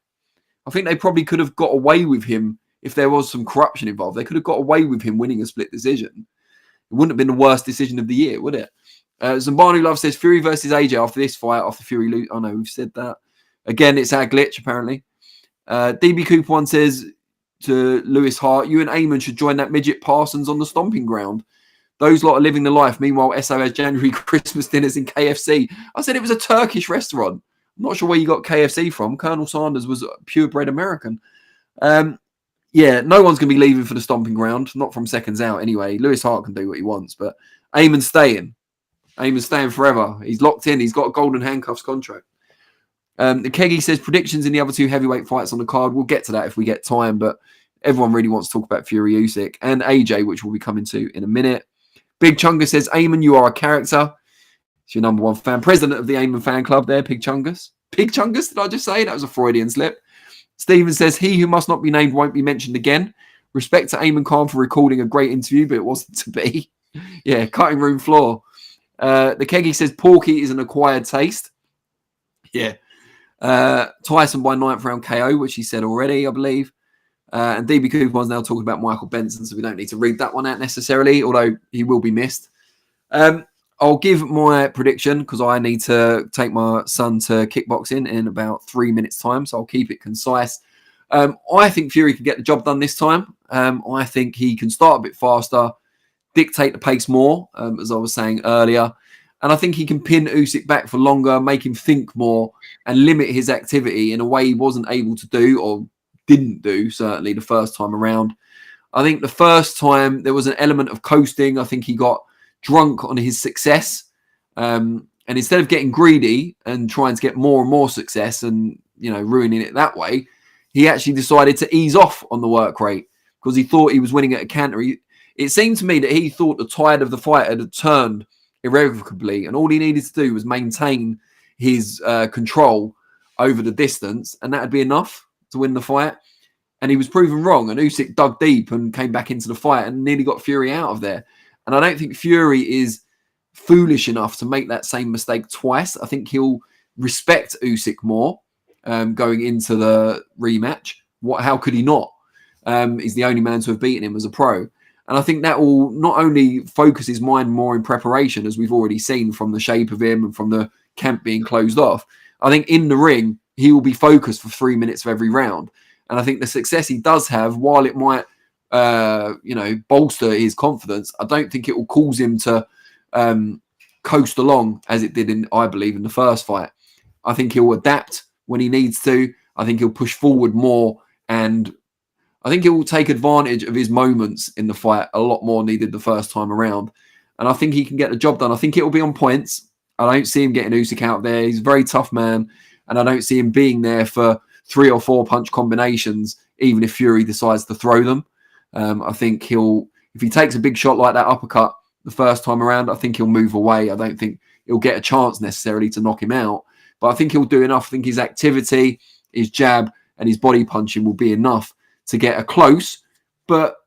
I think they probably could have got away with him if there was some corruption involved. They could have got away with him winning a split decision. It wouldn't have been the worst decision of the year, would it? Zambanu Love says Fury versus AJ after this fight, after Fury lose. Oh no, we've said that. Again, it's our glitch, apparently. DB Cooper one says to Lewis Hart, you and Ayman should join that midget Parsons on the stomping ground. Those lot are living the life. Meanwhile, SO has January Christmas dinners in KFC. I said it was a Turkish restaurant. I'm not sure where you got KFC from. Colonel Sanders was a purebred American. Yeah, no one's going to be leaving for the stomping ground. Not from Seconds Out anyway. Lewis Hart can do what he wants, but Ayman's staying. Ayman's staying forever. He's locked in. He's got a golden handcuffs contract. The Keggy says predictions in the other two heavyweight fights on the card. We'll get to that if we get time, but everyone really wants to talk about Fury Usyk and AJ, which we'll be coming to in a minute. Big Chungus says, Ayman, you are a character. It's your number one fan. President of the Ayman fan club there, Pig Chungus. Pig Chungus, did I just say? That was a Freudian slip. Stephen says, he who must not be named won't be mentioned again. Respect to Ayman Khan for recording a great interview, but it wasn't to be. Yeah, cutting room floor. The Keggy says, Porky is an acquired taste. Yeah. Tyson by 9th round KO, which he said already, I believe. And DB Cooper's now talking about Michael Benson, so we don't need to read that one out necessarily, although he will be missed. I'll give my prediction because I need to take my son to kickboxing in about 3 minutes' time, so I'll keep it concise. I think Fury can get the job done this time. I think he can start a bit faster, dictate the pace more, as I was saying earlier. And I think he can pin Usyk back for longer, make him think more, and limit his activity in a way he wasn't able to do or didn't do, certainly, the first time around. I think the first time there was an element of coasting. I think he got drunk on his success. And instead of getting greedy and trying to get more and more success and, ruining it that way, he actually decided to ease off on the work rate because he thought he was winning at a canter. It seemed to me that he thought the tide of the fight had turned irrevocably, and all he needed to do was maintain his control over the distance, and that would be enough to win the fight. And he was proven wrong, and Usyk dug deep and came back into the fight and nearly got Fury out of there. And I don't think Fury is foolish enough to make that same mistake twice. I think he'll respect Usyk more going into the rematch. How could he not? He's the only man to have beaten him as a pro. And I think that will not only focus his mind more in preparation, as we've already seen from the shape of him and from the camp being closed off. I think in the ring, he will be focused for 3 minutes of every round. And I think the success he does have, while it might, bolster his confidence, I don't think it will cause him to coast along as it did I believe, in the first fight. I think he'll adapt when he needs to. I think he'll push forward more, and I think he will take advantage of his moments in the fight a lot more than he did the first time around. And I think he can get the job done. I think it will be on points. I don't see him getting Usyk out there. He's a very tough man. And I don't see him being there for 3 or 4 punch combinations, even if Fury decides to throw them. I think if he takes a big shot like that uppercut the first time around, I think he'll move away. I don't think he'll get a chance necessarily to knock him out. But I think he'll do enough. I think his activity, his jab, and his body punching will be enough to get a close but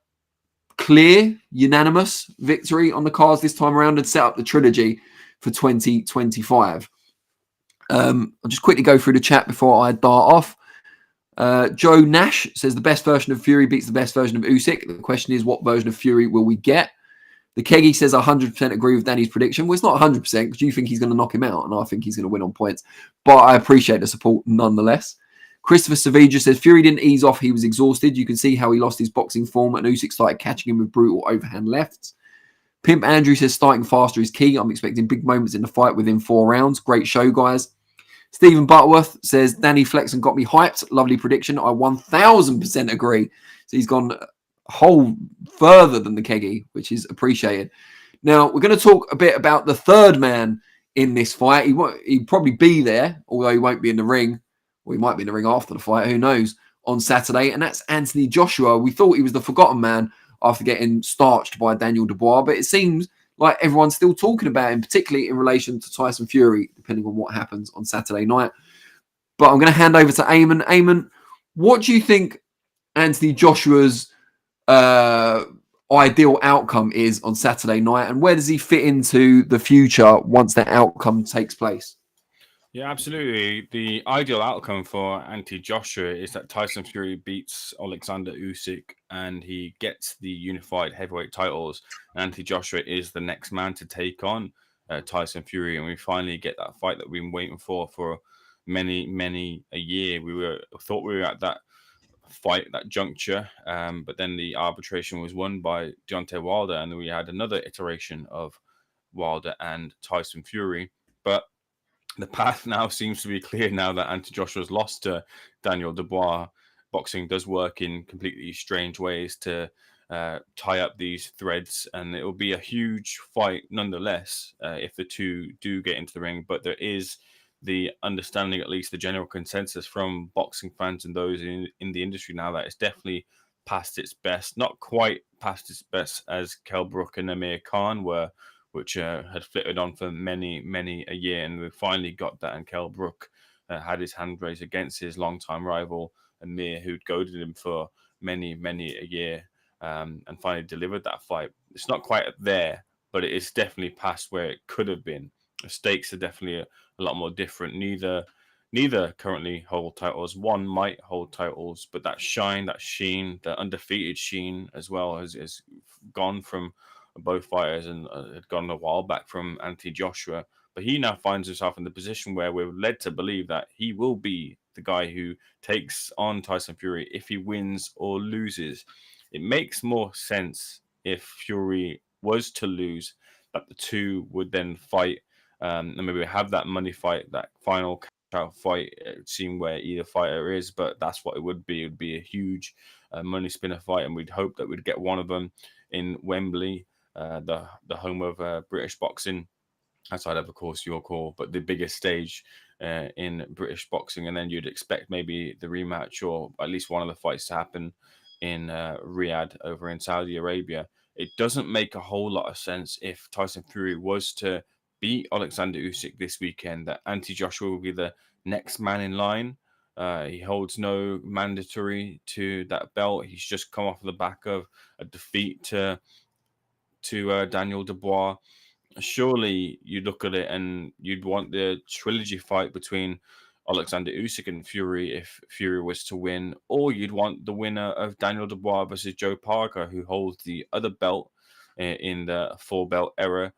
clear, unanimous victory on the cards this time around and set up the trilogy for 2025. I'll just quickly go through the chat before I dart off. Joe Nash says the best version of Fury beats the best version of Usyk. The question is, what version of Fury will we get? The Keggy says 100% agree with Danny's prediction. Well, it's not 100% because you think he's going to knock him out, and I think he's going to win on points. But I appreciate the support nonetheless. Christopher Savija says Fury didn't ease off. He was exhausted. You can see how he lost his boxing form, and Usyk started catching him with brutal overhand lefts. Pimp Andrew says starting faster is key. I'm expecting big moments in the fight within 4 rounds. Great show, guys. Stephen Butterworth says Danny Flexen got me hyped. Lovely prediction. I 1000% agree. So he's gone a whole further than the Keggy, which is appreciated. Now, we're going to talk a bit about the third man in this fight. He'll probably be there, although he won't be in the ring. Or he might be in the ring after the fight. Who knows? On Saturday. And that's Anthony Joshua. We thought he was the forgotten man after getting starched by Daniel Dubois. But it seems like everyone's still talking about him, particularly in relation to Tyson Fury, depending on what happens on Saturday night. But I'm going to hand over to Ayman. Ayman, what do you think Anthony Joshua's ideal outcome is on Saturday night? And where does he fit into the future once that outcome takes place? Yeah, absolutely. The ideal outcome for anti-Joshua is that Tyson Fury beats Oleksandr Usyk and he gets the unified heavyweight titles. Anti-Joshua is the next man to take on Tyson Fury, and we finally get that fight that we've been waiting for many a year. Thought we were at that fight, that juncture, but then the arbitration was won by Deontay Wilder, and then we had another iteration of Wilder and Tyson Fury. But the path now seems to be clear now that Anthony Joshua's lost to Daniel Dubois. Boxing does work in completely strange ways to tie up these threads, and it will be a huge fight nonetheless if the two do get into the ring. But there is the understanding, at least the general consensus from boxing fans and those in the industry now, that it's definitely past its best. Not quite past its best as Kell Brook and Amir Khan were, which had flitted on for many a year, and we finally got that. And Kell Brook had his hand raised against his longtime rival Amir, who'd goaded him for many a year, and finally delivered that fight. It's not quite there, but it is definitely past where it could have been. The stakes are definitely a lot more different. Neither currently hold titles. One might hold titles, but that shine, that sheen, the undefeated sheen as well has gone from both fighters, and had gone a while back from Anthony Joshua. But he now finds himself in the position where we're led to believe that he will be the guy who takes on Tyson Fury if he wins or loses. It makes more sense if Fury was to lose, that the two would then fight, and maybe have that money fight, that final out fight, seeing where either fighter is. But that's what it would be. It would be a huge money spinner fight, and we'd hope that we'd get one of them in Wembley, the home of British boxing, outside of course York Hall, but the biggest stage in British boxing. And then you'd expect maybe the rematch, or at least one of the fights, to happen in Riyadh over in Saudi Arabia. It doesn't make a whole lot of sense if Tyson Fury was to beat Oleksandr Usyk this weekend that Anthony Joshua will be the next man in line. He holds no mandatory to that belt. He's just come off the back of a defeat to Daniel Dubois. Surely you'd look at it and you'd want the trilogy fight between Oleksandr Usyk and Fury if Fury was to win, or you'd want the winner of Daniel Dubois versus Joe Parker, who holds the other belt in the four belt era.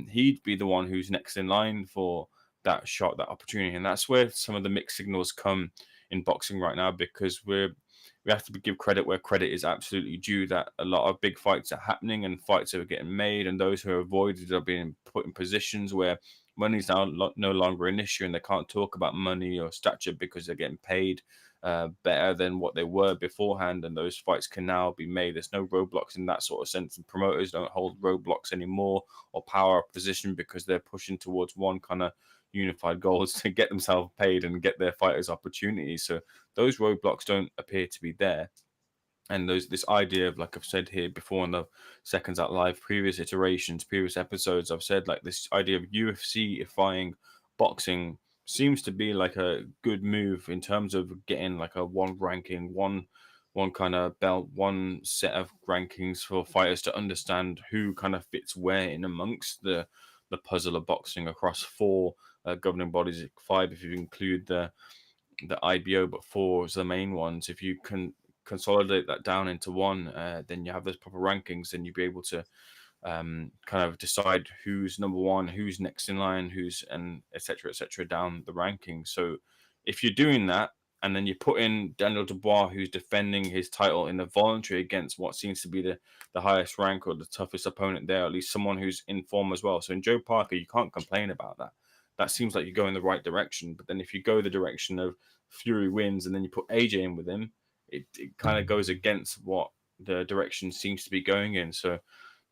He'd be the one who's next in line for that shot, that opportunity. And that's where some of the mixed signals come in boxing right now, because we have to give credit where credit is absolutely due, that a lot of big fights are happening and fights are getting made, and those who are avoided are being put in positions where money's now no longer an issue, and they can't talk about money or stature because they're getting paid better than what they were beforehand, and those fights can now be made. There's no roadblocks in that sort of sense, and promoters don't hold roadblocks anymore or power of position, because they're pushing towards one kind of unified goals to get themselves paid and get their fighters opportunities. So those roadblocks don't appear to be there. And this idea of, like I've said here before in the Seconds Out Live, previous iterations, previous episodes, I've said, like, this idea of UFC-ifying boxing seems to be like a good move in terms of getting like a one ranking, one kind of belt, one set of rankings for fighters to understand who kind of fits where in amongst the puzzle of boxing across four governing bodies, five if you include the IBO, but four is the main ones. If you can consolidate that down into one, then you have those proper rankings, and you'll be able to kind of decide who's number one, who's next in line, who's, and etc. down the rankings. So if you're doing that, and then you put in Daniel Dubois, who's defending his title in the voluntary against what seems to be the highest rank or the toughest opponent there, at least someone who's in form as well. So in Joe Parker, you can't complain about that. That seems like you're going the right direction. But then if you go the direction of Fury wins and then you put AJ in with him, it kind of goes against what the direction seems to be going in. So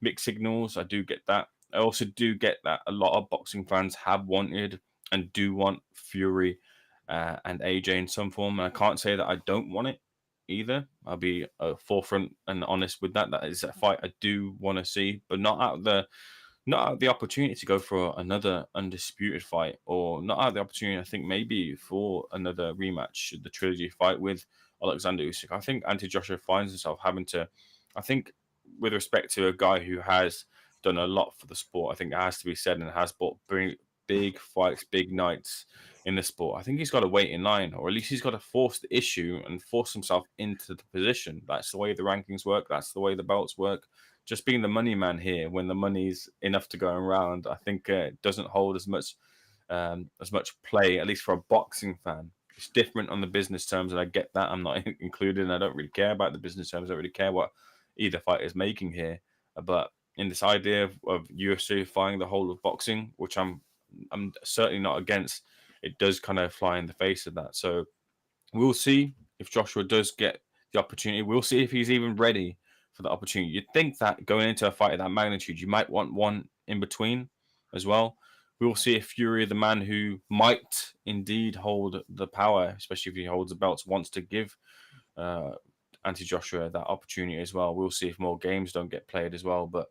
mixed signals, I do get that. I also do get that a lot of boxing fans have wanted and do want Fury and AJ in some form. And I can't say that I don't want it either. I'll be forefront and honest with that. That is a fight I do want to see, but not out of the opportunity to go for another undisputed fight, or not out of the opportunity, I think, maybe for another rematch, the trilogy fight with Oleksandr Usyk. I think Anthony Joshua finds himself having to, I think, with respect to a guy who has done a lot for the sport, I think it has to be said, and has bought big fights, big nights in the sport. I think he's got to wait in line, or at least he's got to force the issue and force himself into the position. That's the way the rankings work. That's the way the belts work. Just being the money man here when the money's enough to go around, I think doesn't hold as much play, at least for a boxing fan. It's different on the business terms, and I get that. I'm not included, and I don't really care about the business terms. I don't really care what either fighter is making here. But in this idea of UFCifying the whole of boxing, which I'm certainly not against, it does kind of fly in the face of that. So we'll see if Joshua does get the opportunity. We'll see if he's even ready for the opportunity. You'd think that going into a fight of that magnitude, you might want one in between as well. We'll see if Fury, the man who might indeed hold the power, especially if he holds the belts, wants to give Anthony Joshua that opportunity as well. We'll see if more games don't get played as well. But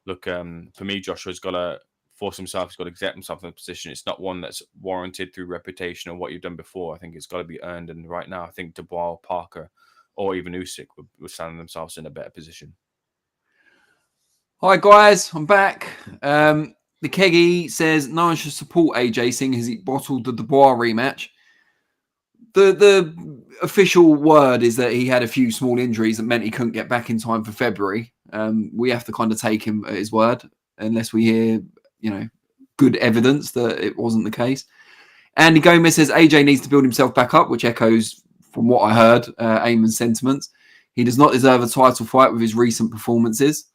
look, for me, Joshua's got to force himself. He's got to accept himself in a position. It's not one that's warranted through reputation or what you've done before. I think it's got to be earned. And right now, I think Dubois, Parker, or even Usyk would stand themselves in a better position. Hi, guys. I'm back. The Keggy says no one should support AJ seeing as he bottled the Dubois rematch. The official word is that he had a few small injuries that meant he couldn't get back in time for February. We have to kind of take him at his word unless we hear, good evidence that it wasn't the case. Andy Gomez says AJ needs to build himself back up, which echoes from what I heard, Ayman's sentiments. He does not deserve a title fight with his recent performances.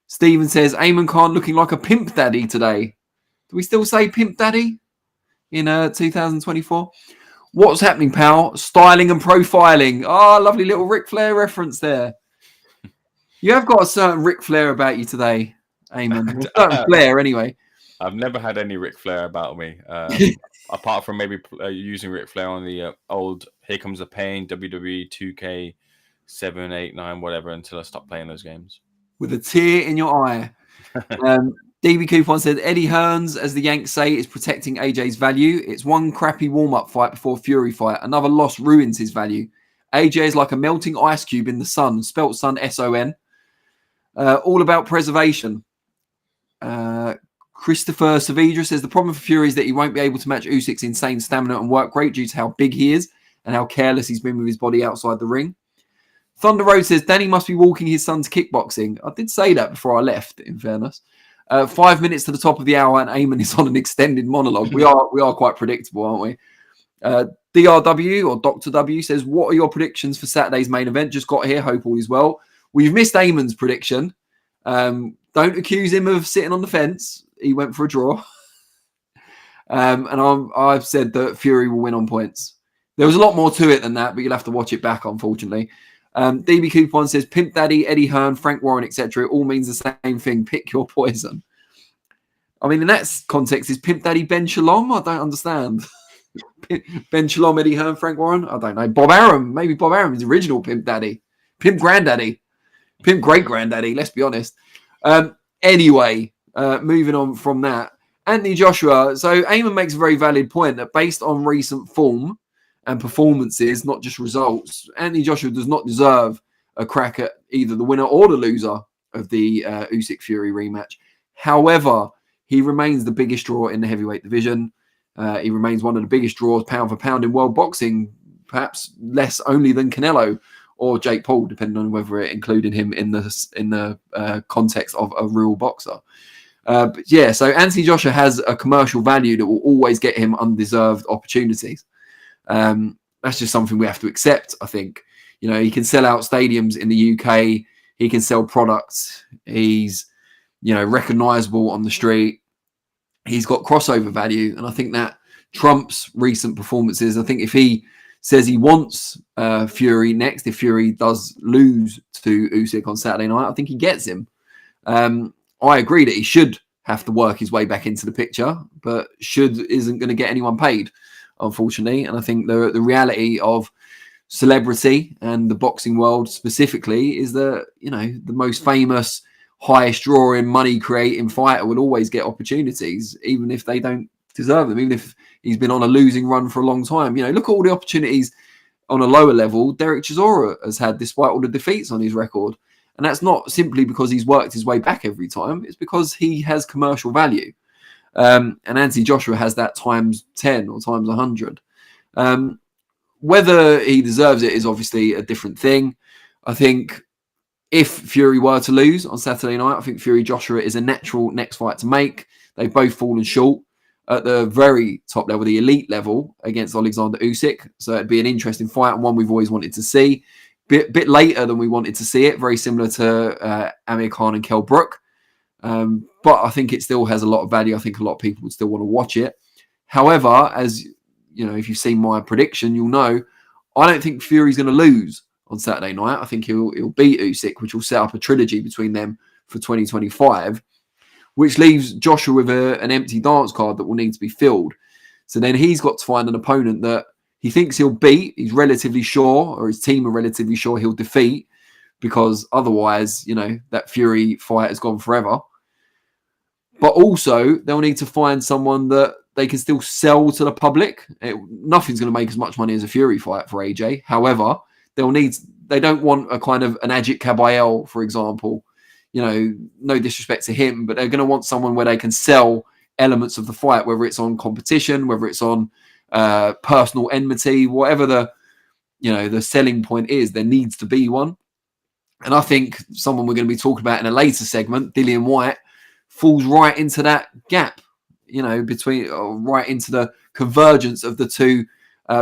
Stephen says Ayman Khan looking like a pimp daddy today. Do we still say pimp daddy in 2024? What's happening, pal? Styling and profiling. Oh, lovely little Ric Flair reference there. You have got a certain Ric Flair about you today, Ayman. A certain Flair, anyway. I've never had any Ric Flair about me, apart from maybe using Ric Flair on the old Here Comes the Pain, WWE 2K 7, 8, 9, whatever, until I stopped playing those games. With a tear in your eye. DB Coupon said, Eddie Hearns, as the Yanks say, is protecting AJ's value. It's one crappy warm-up fight before Fury fight. Another loss ruins his value. AJ is like a melting ice cube in the sun, spelt sun S-O-N. All about preservation. Christopher Saavedra says, the problem for Fury is that he won't be able to match Usyk's insane stamina and work rate due to how big he is and how careless he's been with his body outside the ring. Thunder Road says, Danny must be walking his son's kickboxing. I did say that before I left, in fairness. 5 minutes to the top of the hour and Ayman is on an extended monologue. We are quite predictable, aren't we? DRW or Dr. W says, what are your predictions for Saturday's main event? Just got here. Hope all is well. We've missed Ayman's prediction. Don't accuse him of sitting on the fence. He went for a draw. And I've said that Fury will win on points. There was a lot more to it than that, but you'll have to watch it back, unfortunately. DB Coupon says, Pimp Daddy, Eddie Hearn, Frank Warren, etc. It all means the same thing. Pick your poison. I mean, in that context, is Pimp Daddy Ben Shalom? I don't understand. Ben Shalom, Eddie Hearn, Frank Warren? I don't know. Bob Arum. Maybe Bob Arum is the original Pimp Daddy. Pimp Granddaddy. Pimp Great Granddaddy, let's be honest. Anyway, moving on from that. Anthony Joshua. So Ayman makes a very valid point that based on recent form and performances, not just results, Anthony Joshua does not deserve a crack at either the winner or the loser of the Usyk Fury rematch. However, he remains the biggest draw in the heavyweight division. He remains one of the biggest draws pound for pound in world boxing, perhaps less only than Canelo or Jake Paul, depending on whether it included him in the context of a real boxer. But yeah, so Anthony Joshua has a commercial value that will always get him undeserved opportunities. That's just something we have to accept, I think. He can sell out stadiums in the UK. He can sell products. He's, recognizable on the street. He's got crossover value. And I think that trumps recent performances. I think if he says he wants Fury next, if Fury does lose to Usyk on Saturday night, I think he gets him. I agree that he should have to work his way back into the picture, but should isn't going to get anyone paid, unfortunately. And I think the reality of celebrity and the boxing world specifically is that, the most famous, highest drawing, money creating fighter will always get opportunities, even if they don't deserve them, even if he's been on a losing run for a long time. Look at all the opportunities on a lower level Derek Chisora has had despite all the defeats on his record. And that's not simply because he's worked his way back every time. It's because he has commercial value. And Anthony Joshua has that times 10 or times 100. Whether he deserves it is obviously a different thing. I think if Fury were to lose on Saturday night, I think Fury Joshua is a natural next fight to make. They've both fallen short at the very top level, the elite level, against Oleksandr Usyk. So it'd be an interesting fight and one we've always wanted to see. Bit later than we wanted to see it, very similar to Amir Khan and Kell Brook. But I think it still has a lot of value. I think a lot of people would still want to watch it. However, as you know, if you've seen my prediction, you'll know I don't think Fury's going to lose on Saturday night. I think he'll beat Usyk, which will set up a trilogy between them for 2025, which leaves Joshua with an empty dance card that will need to be filled. So then he's got to find an opponent that he thinks he'll beat, he's relatively sure, or his team are relatively sure he'll defeat, because otherwise, you know, that Fury fight has gone forever. But also, they'll need to find someone that they can still sell to the public. Nothing's going to make as much money as a Fury fight for AJ. However, they don't want a kind of an Ajit Kabayel, for example. You know, no disrespect to him, but they're going to want someone where they can sell elements of the fight, whether it's on competition, whether it's on personal enmity, whatever the selling point is, there needs to be one. And I think someone we're going to be talking about in a later segment, Dillian Whyte, falls right into that gap, you know, right into the convergence of the two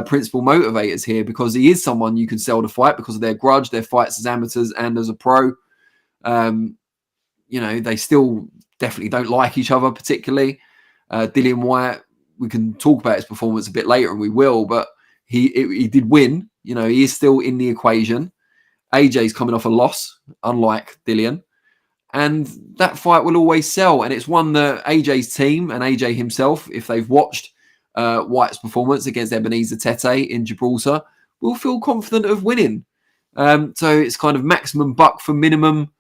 principal motivators here, because he is someone you can sell the fight because of their grudge, their fights as amateurs and as a pro. You know, they still definitely don't like each other particularly. Dillian Whyte, we can talk about his performance a bit later, and we will, but he did win. You know, he is still in the equation. AJ's coming off a loss, unlike Dillian. And that fight will always sell. And it's one that AJ's team and AJ himself, if they've watched Whyte's performance against Ebenezer Tete in Gibraltar, will feel confident of winning. So it's kind of maximum buck for minimum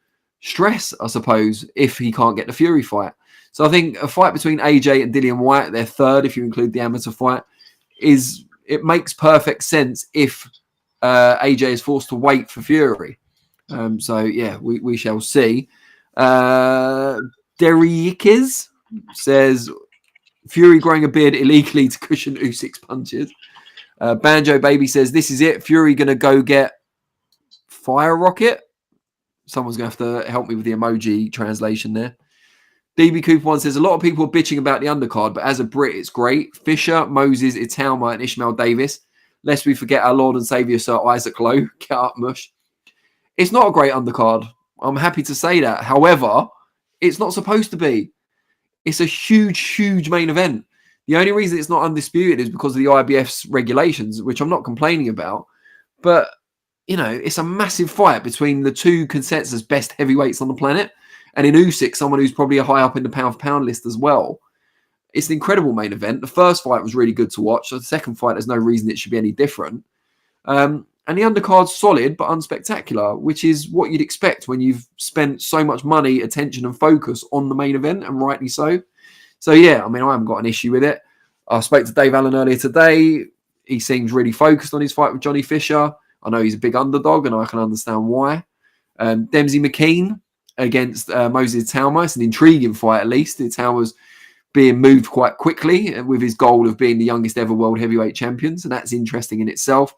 stress, I suppose, if he can't get the Fury fight. So I think a fight between AJ and Dillian Whyte, their third, if you include the amateur fight, it makes perfect sense if AJ is forced to wait for Fury. So yeah, we shall see. Derrickes says Fury growing a beard illegally to cushion Usyk's punches. Banjo Baby says this is it. Fury gonna go get fire rocket. Someone's gonna have to help me with the emoji translation there. DB Cooper one says a lot of people are bitching about the undercard, but as a Brit, it's great. Fisher, Moses, Italma, and Ishmael Davis. Lest we forget our Lord and Saviour Sir Isaac Lowe. Get up, mush. It's not a great undercard. I'm happy to say that. However, it's not supposed to be. It's a huge, huge main event. The only reason it's not undisputed is because of the IBF's regulations, which I'm not complaining about. But, you know, it's a massive fight between the two consensus best heavyweights on the planet. And in Usyk, someone who's probably high up in the pound-for-pound list as well. It's an incredible main event. The first fight was really good to watch. The second fight, there's no reason it should be any different. And the undercard's solid but unspectacular, which is what you'd expect when you've spent so much money, attention and focus on the main event, and rightly so. So, yeah, I mean, I haven't got an issue with it. I spoke to Dave Allen earlier today. He seems really focused on his fight with Johnny Fisher. I know he's a big underdog, and I can understand why. Dempsey McKean against Moses Talma. It's an intriguing fight, at least. Talma's being moved quite quickly with his goal of being the youngest ever world heavyweight champion. So that's interesting in itself.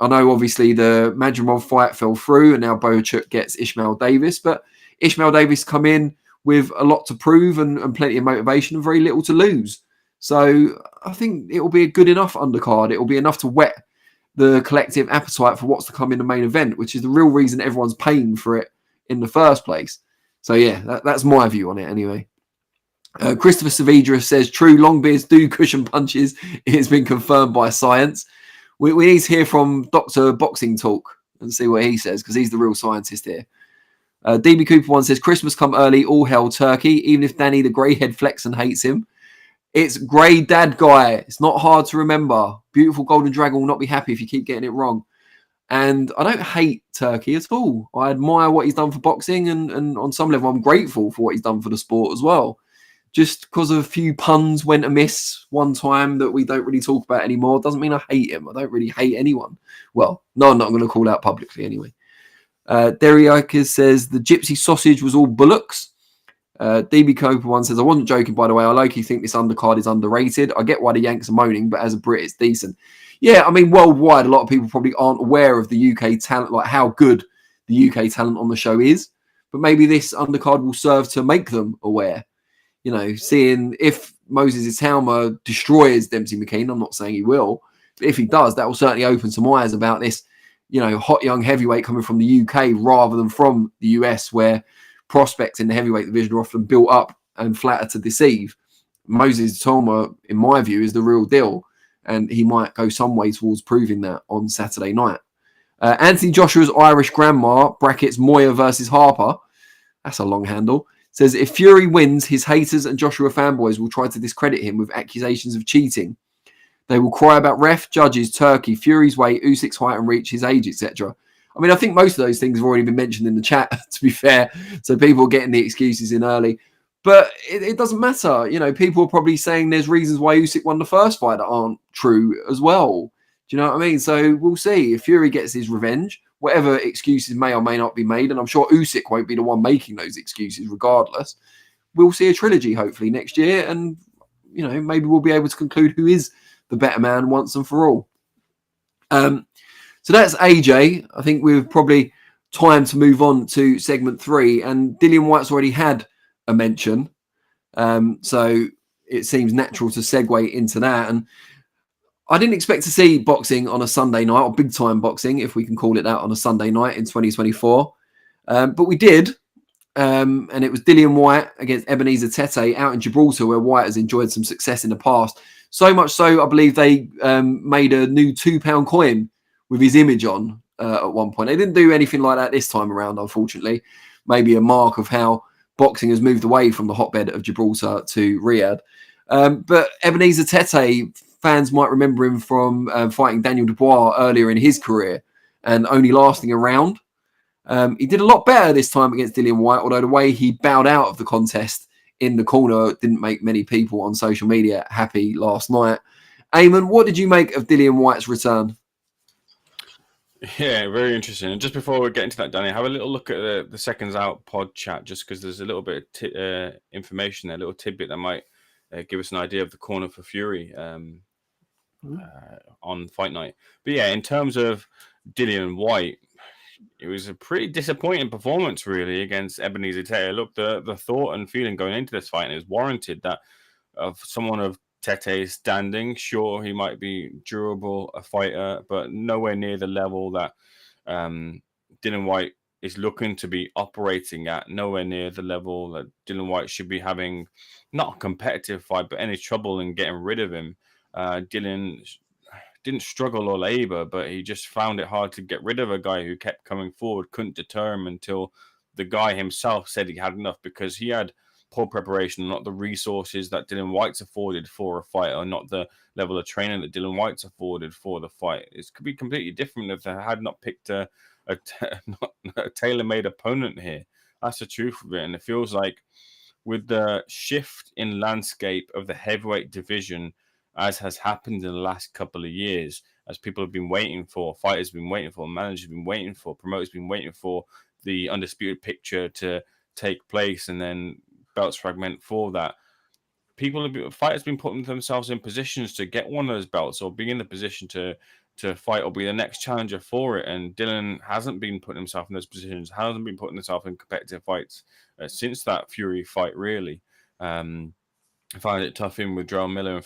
I know, obviously, the Madrimov fight fell through, and now Bohachuk gets Ishmael Davis. But Ishmael Davis come in with a lot to prove and plenty of motivation and very little to lose. So I think it will be a good enough undercard. It will be enough to whet the collective appetite for what's to come in the main event, which is the real reason everyone's paying for it in the first place. So, yeah, that's my view on it anyway. Christopher Saavedra says, true, long beards do cushion punches. It has been confirmed by science. We need to hear from Dr. Boxing Talk and see what he says, because he's the real scientist here. DB Cooper one says, Christmas come early, all hell turkey, even if Danny the grey-head Flexen hates him. It's grey dad guy. It's not hard to remember. Beautiful Golden Dragon will not be happy if you keep getting it wrong. And I don't hate Turkey at all. I admire what he's done for boxing, and on some level, I'm grateful for what he's done for the sport as well. Just because a few puns went amiss one time that we don't really talk about anymore doesn't mean I hate him. I don't really hate anyone. Well, no, I'm not going to call out publicly anyway. Derrickes says the gypsy sausage was all bullocks. DB Cooper one says, I wasn't joking, by the way. I low-key think this undercard is underrated. I get why the Yanks are moaning, but as a Brit, it's decent. Yeah, I mean, worldwide, a lot of people probably aren't aware of the UK talent, like how good the UK talent on the show is. But maybe this undercard will serve to make them aware. You know, seeing if Moses Itauma destroys Dempsey McKean, I'm not saying he will, but if he does, that will certainly open some eyes about this, you know, hot young heavyweight coming from the UK rather than from the US, where prospects in the heavyweight division are often built up and flatter to deceive. Moses Itauma, in my view, is the real deal, and he might go some way towards proving that on Saturday night. Anthony Joshua's Irish grandma, brackets Moya versus Harper, that's a long handle, says if Fury wins, his haters and Joshua fanboys will try to discredit him with accusations of cheating. They will cry about ref, judges, Turkey, Fury's weight, Usyk's height and reach, his age, etc. I mean, I think most of those things have already been mentioned in the chat, to be fair. So people are getting the excuses in early. But it doesn't matter. You know, people are probably saying there's reasons why Usyk won the first fight that aren't true as well. Do you know what I mean? So we'll see if Fury gets his revenge, whatever excuses may or may not be made. And I'm sure Usyk won't be the one making those excuses regardless. We'll see a trilogy hopefully next year. And, you know, maybe we'll be able to conclude who is the better man once and for all. So that's AJ. I think we've probably time to move on to segment 3. And Dillian Whyte's already had a mention. So it seems natural to segue into that. And I didn't expect to see boxing on a Sunday night, or big time boxing, if we can call it that, on a Sunday night in 2024. But we did. And it was Dillian Whyte against Ebenezer Tete out in Gibraltar, where Whyte has enjoyed some success in the past. So much so, I believe they made a new £2 coin with his image on at one point. They didn't do anything like that this time around, unfortunately. Maybe a mark of how boxing has moved away from the hotbed of Gibraltar to Riyadh. But Ebenezer Tete, fans might remember him from fighting Daniel Dubois earlier in his career and only lasting a round. He did a lot better this time against Dillian Whyte, although the way he bowed out of the contest in the corner didn't make many people on social media happy last night. Ayman, what did you make of Dillian Whyte's return? Yeah, very interesting. And just before we get into that, Danny, have a little look at the Seconds Out pod chat, just because there's a little bit of information there, a little tidbit that might give us an idea of the corner for Fury on fight night. But yeah, in terms of Dillian Whyte, it was a pretty disappointing performance, really, against Ebenezer Tete. Look, the thought and feeling going into this fight, and it was warranted that of someone of Tete's standing, sure, he might be durable, a fighter, but nowhere near the level that Dillian Whyte is looking to be operating at, nowhere near the level that Dillian Whyte should be having, not a competitive fight, but any trouble in getting rid of him. Dillian didn't struggle or labor, but he just found it hard to get rid of a guy who kept coming forward, couldn't deter him until the guy himself said he had enough, because he had poor preparation, not the resources that Dillian Whyte's afforded for a fight, or not the level of training that Dillian Whyte's afforded for the fight. It could be completely different if they had not picked a tailor-made opponent here. That's the truth of it. And it feels like with the shift in landscape of the heavyweight division, as has happened in the last couple of years, as people have been waiting for, fighters have been waiting for, managers have been waiting for, promoters have been waiting for the undisputed picture to take place, and then belts fragment for that. Fighters have been putting themselves in positions to get one of those belts, or be in the position to fight, or be the next challenger for it. And Dillian hasn't been putting himself in those positions, hasn't been putting himself in competitive fights since that Fury fight, really. I find it tough in with Jermaine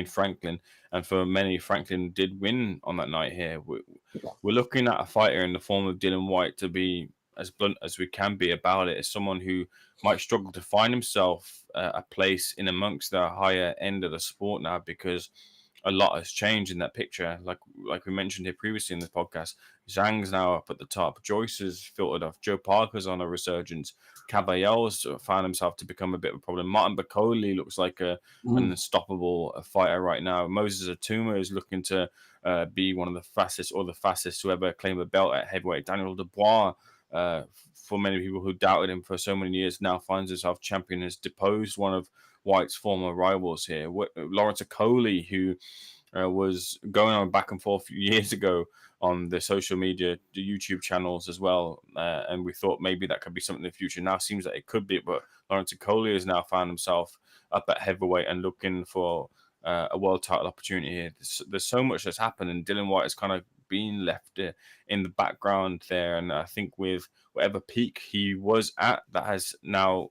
Franklin, and for many, Franklin did win on that night here. We're looking at a fighter in the form of Dillian Whyte, to be as blunt as we can be about it, as someone who might struggle to find himself a place in amongst the higher end of the sport now, because a lot has changed in that picture. Like we mentioned here previously in this podcast, Zhang's now up at the top. Joyce has filtered off. Joe Parker's on a resurgence. Caballero's found himself to become a bit of a problem. Martin Bakole looks like an unstoppable fighter right now. Moses Atuma is looking to be one of the fastest, or the fastest to ever claim a belt at heavyweight. Daniel Dubois, for many people who doubted him for so many years, now finds himself champion, has deposed one of Whyte's former rivals here. Lawrence Okoli, who was going on back and forth years ago on the social media, the YouTube channels as well. And we thought maybe that could be something in the future. Now seems like it could be, but Lawrence Collier has now found himself up at heavyweight and looking for a world title opportunity here. There's so much that's happened, and Dillian Whyte has kind of been left in the background there. And I think with whatever peak he was at, that has now,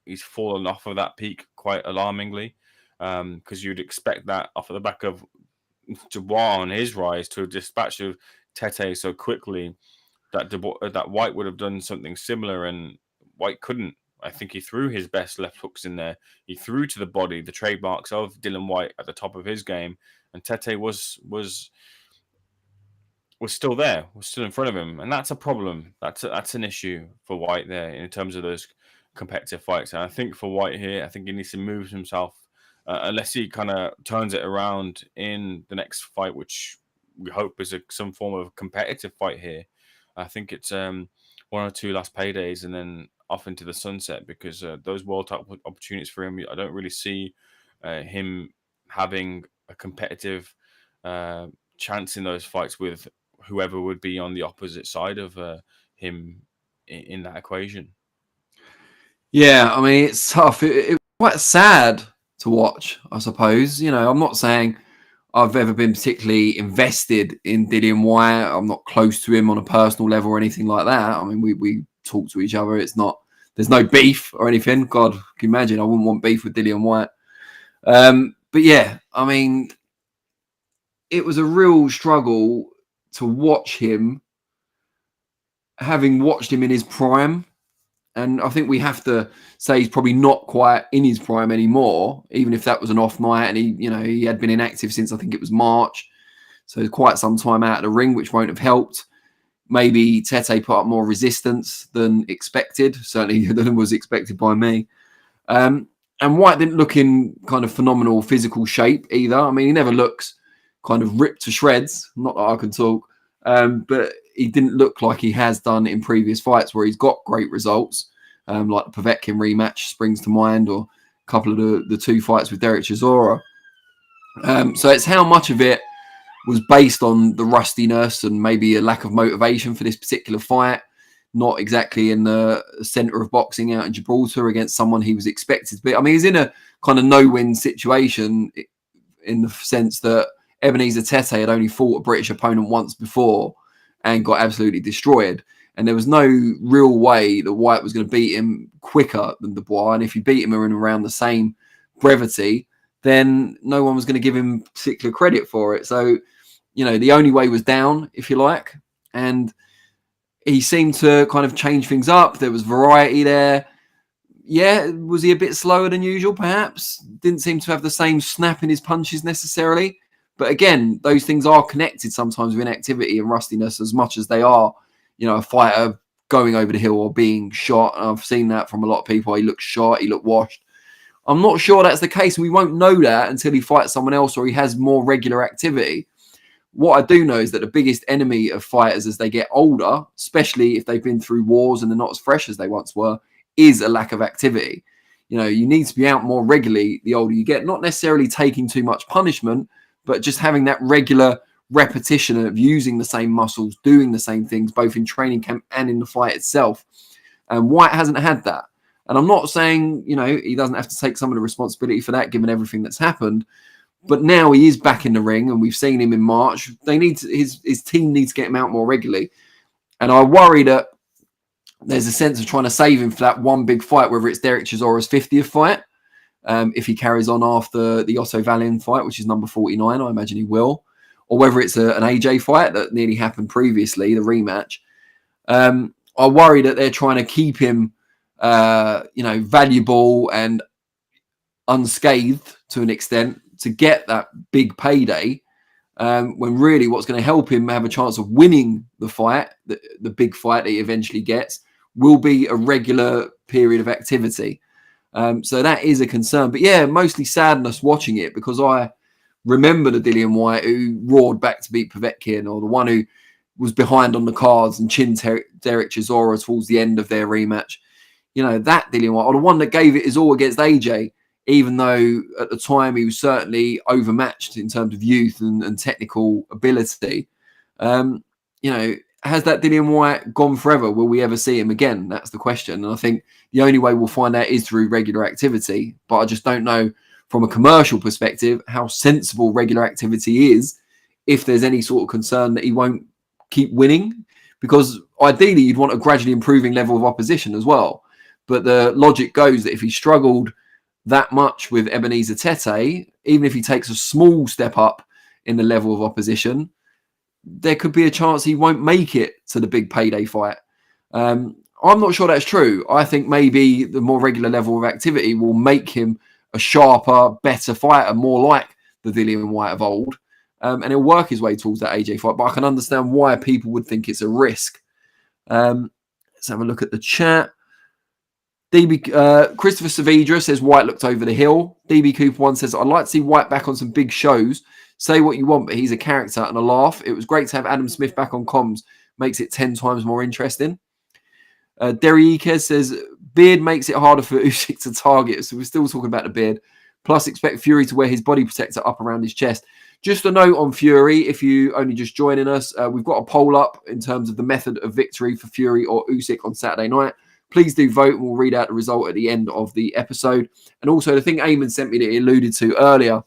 he's fallen off of that peak quite alarmingly, because you'd expect that off of the back of Dubois on his rise to dispatch of Tete so quickly, that Whyte would have done something similar, and Whyte couldn't. I think he threw his best left hooks in there. He threw to the body, the trademarks of Dillian Whyte at the top of his game, and Tete was still there, was still in front of him, and that's a problem. That's an issue for Whyte there in terms of those competitive fights. And I think for Whyte here, I think he needs to move himself, unless he kind of turns it around in the next fight, which we hope is some form of competitive fight here. I think it's 1 or 2 last paydays and then off into the sunset, because those world title opportunities for him, I don't really see him having a competitive chance in those fights with whoever would be on the opposite side of him in that equation. Yeah, I mean, it's tough. It's quite sad to watch, I suppose. You know, I'm not saying I've ever been particularly invested in Dillian Whyte. I'm not close to him on a personal level or anything like that. I mean, we talk to each other. It's not, there's no beef or anything. God, can you imagine? I wouldn't want beef with Dillian Whyte. But yeah, I mean, it was a real struggle to watch him, having watched him in his prime. And I think we have to say he's probably not quite in his prime anymore, even if that was an off night. And he had been inactive since I think it was March. So quite some time out of the ring, which won't have helped. Maybe Tete put up more resistance than expected, certainly than was expected by me. And Whyte didn't look in kind of phenomenal physical shape either. I mean, he never looks kind of ripped to shreds, not that I can talk, but he didn't look like he has done in previous fights where he's got great results, like the Povetkin rematch springs to mind, or a couple of the 2 fights with Derek Chisora. So it's how much of it was based on the rustiness and maybe a lack of motivation for this particular fight, not exactly in the centre of boxing out in Gibraltar against someone he was expected to be. I mean, he's in a kind of no-win situation in the sense that Ebenezer Tete had only fought a British opponent once before and got absolutely destroyed. And there was no real way that Whyte was going to beat him quicker than Dubois. And if he beat him in around the same brevity, then no one was going to give him particular credit for it. So, the only way was down, if you like. And he seemed to kind of change things up. There was variety there. Yeah, was he a bit slower than usual, perhaps? Didn't seem to have the same snap in his punches necessarily. But again, those things are connected sometimes with inactivity and rustiness as much as they are, a fighter going over the hill or being shot. And I've seen that from a lot of people. He looked shot, he looked washed. I'm not sure that's the case. We won't know that until he fights someone else or he has more regular activity. What I do know is that the biggest enemy of fighters as they get older, especially if they've been through wars and they're not as fresh as they once were, is a lack of activity. You need to be out more regularly the older you get, not necessarily taking too much punishment, but just having that regular repetition of using the same muscles, doing the same things, both in training camp and in the fight itself. And Whyte hasn't had that. And I'm not saying, he doesn't have to take some of the responsibility for that, given everything that's happened. But now he is back in the ring, and we've seen him in March. His team needs to get him out more regularly. And I worry that there's a sense of trying to save him for that one big fight, whether it's Derek Chisora's 50th fight, if he carries on after the Otto Valiant fight, which is number 49, I imagine he will, or whether it's an AJ fight that nearly happened previously, the rematch. I worry that they're trying to keep him, valuable and unscathed to an extent to get that big payday, when really what's going to help him have a chance of winning the fight, the big fight that he eventually gets, will be a regular period of activity. So that is a concern. But yeah, mostly sadness watching it, because I remember the Dillian Whyte who roared back to beat Povetkin, or the one who was behind on the cards and chinned Derek Chisora towards the end of their rematch. That Dillian Whyte, or the one that gave it his all against AJ even though at the time he was certainly overmatched in terms of youth and technical ability. Has that Dillian Whyte gone forever? Will we ever see him again? That's the question. And I think the only way we'll find out is through regular activity. But I just don't know from a commercial perspective how sensible regular activity is if there's any sort of concern that he won't keep winning. Because ideally, you'd want a gradually improving level of opposition as well. But the logic goes that if he struggled that much with Ebenezer Tete, even if he takes a small step up in the level of opposition, there could be a chance he won't make it to the big payday fight. I'm not sure that's true. I think maybe the more regular level of activity will make him a sharper, better fighter, more like the Dillian Whyte of old. And he'll work his way towards that AJ fight. But I can understand why people would think it's a risk. Let's have a look at the chat. Christopher Saavedra says Whyte looked over the hill. DB Cooper 1 says, I'd like to see Whyte back on some big shows. Say what you want, but he's a character and a laugh. It was great to have Adam Smith back on comms. Makes it 10 times more interesting. Derry Ikez says, beard makes it harder for Usyk to target. So we're still talking about the beard. Plus, expect Fury to wear his body protector up around his chest. Just a note on Fury, if you only just joining us, we've got a poll up in terms of the method of victory for Fury or Usyk on Saturday night. Please do vote and we'll read out the result at the end of the episode. And also the thing Ayman sent me that he alluded to earlier was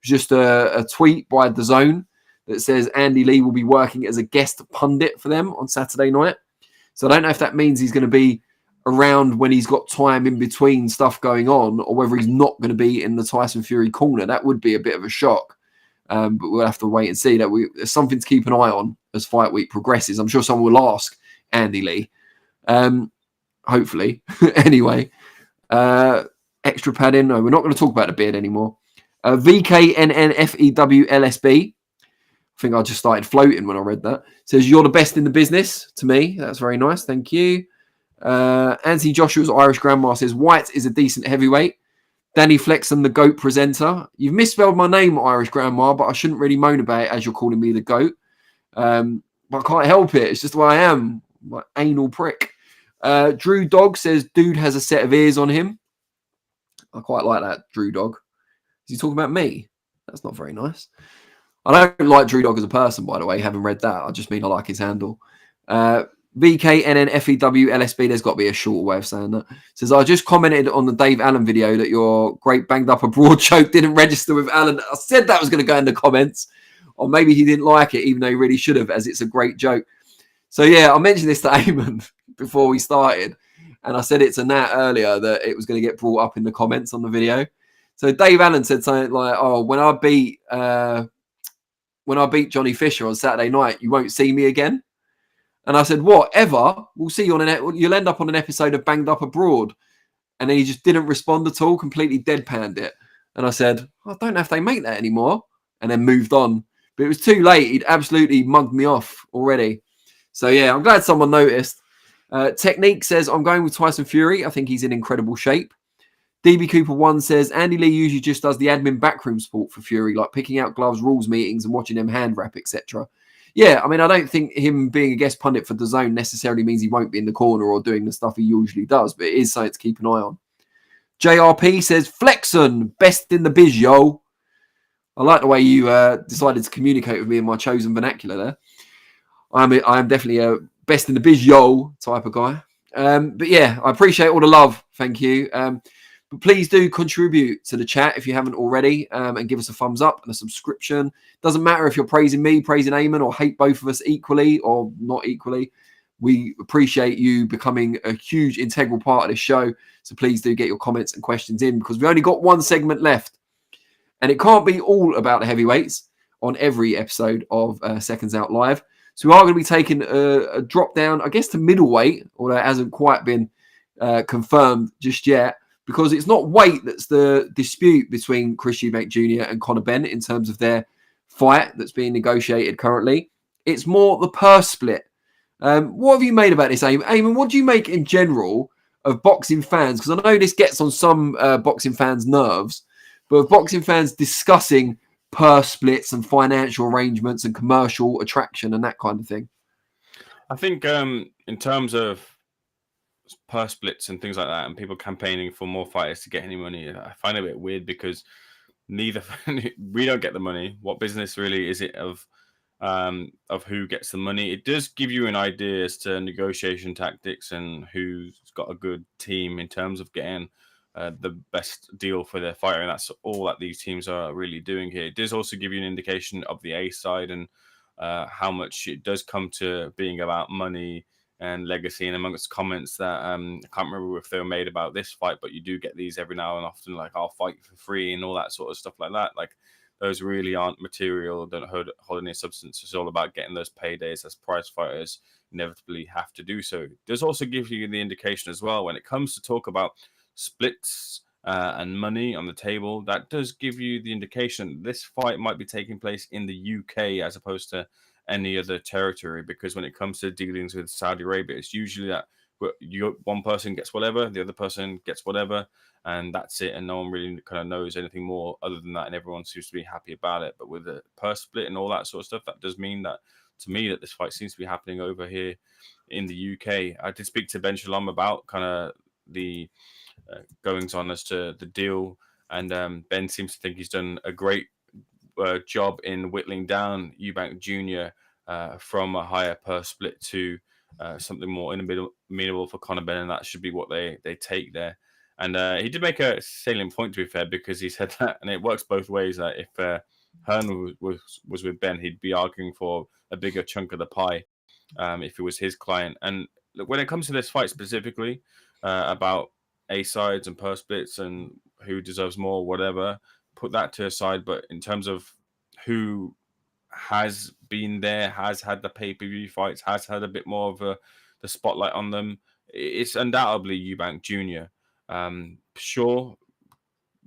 just a tweet by DAZN that says Andy Lee will be working as a guest pundit for them on Saturday night. So I don't know if that means he's going to be around when he's got time in between stuff going on or whether he's not going to be in the Tyson Fury corner. That would be a bit of a shock. But we'll have to wait and see. There's something to keep an eye on as fight week progresses. I'm sure someone will ask Andy Lee. Hopefully. Anyway, extra padding. No, we're not going to talk about the beard anymore. VKNNFEWLSB. I think I just started floating when I read that. Says, you're the best in the business to me. That's very nice. Thank you. Anthony Joshua's Irish Grandma says, Whyte is a decent heavyweight. Danny Flexen, the GOAT presenter. You've misspelled my name, Irish Grandma, but I shouldn't really moan about it as you're calling me the GOAT. But I can't help it. It's just the way I am. My anal prick. Drew Dog says, dude has a set of ears on him. I quite like that, Drew Dog. Is he talking about me? That's not very nice. I don't like Drew Dog as a person, by the way, having read that. I just mean I like his handle. VKNNFEWLSB, there's got to be a shorter way of saying that. Says, I just commented on the Dave Allen video that your great banged up abroad joke didn't register with Allen. I said that was going to go in the comments. Or maybe he didn't like it, even though he really should have, as it's a great joke. So, yeah, I mentioned this to Ayman before we started. And I said it to Nat earlier that it was going to get brought up in the comments on the video. So Dave Allen said something like, oh, when I beat Johnny Fisher on Saturday night, you won't see me again. And I said, whatever, we'll see you on you'll end up on an episode of Banged Up Abroad. And then he just didn't respond at all, completely deadpanned it. And I said, I don't know if they make that anymore. And then moved on. But it was too late. He'd absolutely mugged me off already. So, yeah, I'm glad someone noticed. Technique says, I'm going with Tyson Fury. I think he's in incredible shape. DB Cooper 1 says, Andy Lee usually just does the admin backroom support for Fury, like picking out gloves, rules meetings, and watching them hand wrap, etc. Yeah, I mean, I don't think him being a guest pundit for DAZN necessarily means he won't be in the corner or doing the stuff he usually does, but it is something to keep an eye on. JRP says, Flexen, best in the biz, yo. I like the way you decided to communicate with me in my chosen vernacular there. I am definitely a best in the biz, yo type of guy. But yeah, I appreciate all the love. Thank you. But please do contribute to the chat if you haven't already, and give us a thumbs up and a subscription. Doesn't matter if you're praising me, praising Ayman, or hate both of us equally or not equally. We appreciate you becoming a huge integral part of this show. So please do get your comments and questions in, because we only got one segment left. And it can't be all about the heavyweights on every episode of Seconds Out Live. So we are going to be taking a drop down, I guess, to middleweight, although it hasn't quite been confirmed just yet. Because it's not weight that's the dispute between Chris Eubank Jr. and Conor Benn in terms of their fight that's being negotiated currently. It's more the purse split. What have you made about this, Ayman? Ayman, what do you make in general of boxing fans? Because I know this gets on some boxing fans' nerves, but of boxing fans discussing purse splits and financial arrangements and commercial attraction and that kind of thing. I think in terms of purse splits and things like that, and people campaigning for more fighters to get any money, I find it a bit weird because neither we don't get the money. What business really is it of who gets the money? It does give you an idea as to negotiation tactics and who's got a good team in terms of getting the best deal for their fighter, and that's all that these teams are really doing here. It does also give you an indication of the A side and how much it does come to being about money and legacy. And amongst comments that I can't remember if they were made about this fight, but you do get these every now and often, like I'll fight for free and all that sort of stuff like that. Like those really aren't material, don't hold any substance. It's all about getting those paydays as prize fighters inevitably have to do so. It does also give you the indication as well when it comes to talk about splits and money on the table. That does give you the indication this fight might be taking place in the UK as opposed to any other territory, because when it comes to dealings with Saudi Arabia, it's usually that one person gets whatever, the other person gets whatever, and that's it, and no one really kind of knows anything more other than that, and everyone seems to be happy about it. But with the purse split and all that sort of stuff, that does mean that to me that this fight seems to be happening over here in the UK. I did speak to Ben Shalom about kind of the goings on as to the deal, and Ben seems to think he's done a great job in whittling down Eubank Jr. From a higher purse split to something more amenable for Conor Benn, and that should be what they take there. And he did make a salient point, to be fair, because he said that, and it works both ways, that if Hearn was with Ben, he'd be arguing for a bigger chunk of the pie if it was his client. And look, when it comes to this fight specifically, about A sides and purse splits and who deserves more, whatever, put that to a side. But in terms of who has been there, has had the pay-per-view fights, has had a bit more of the spotlight on them, it's undoubtedly Eubank Jr. Sure,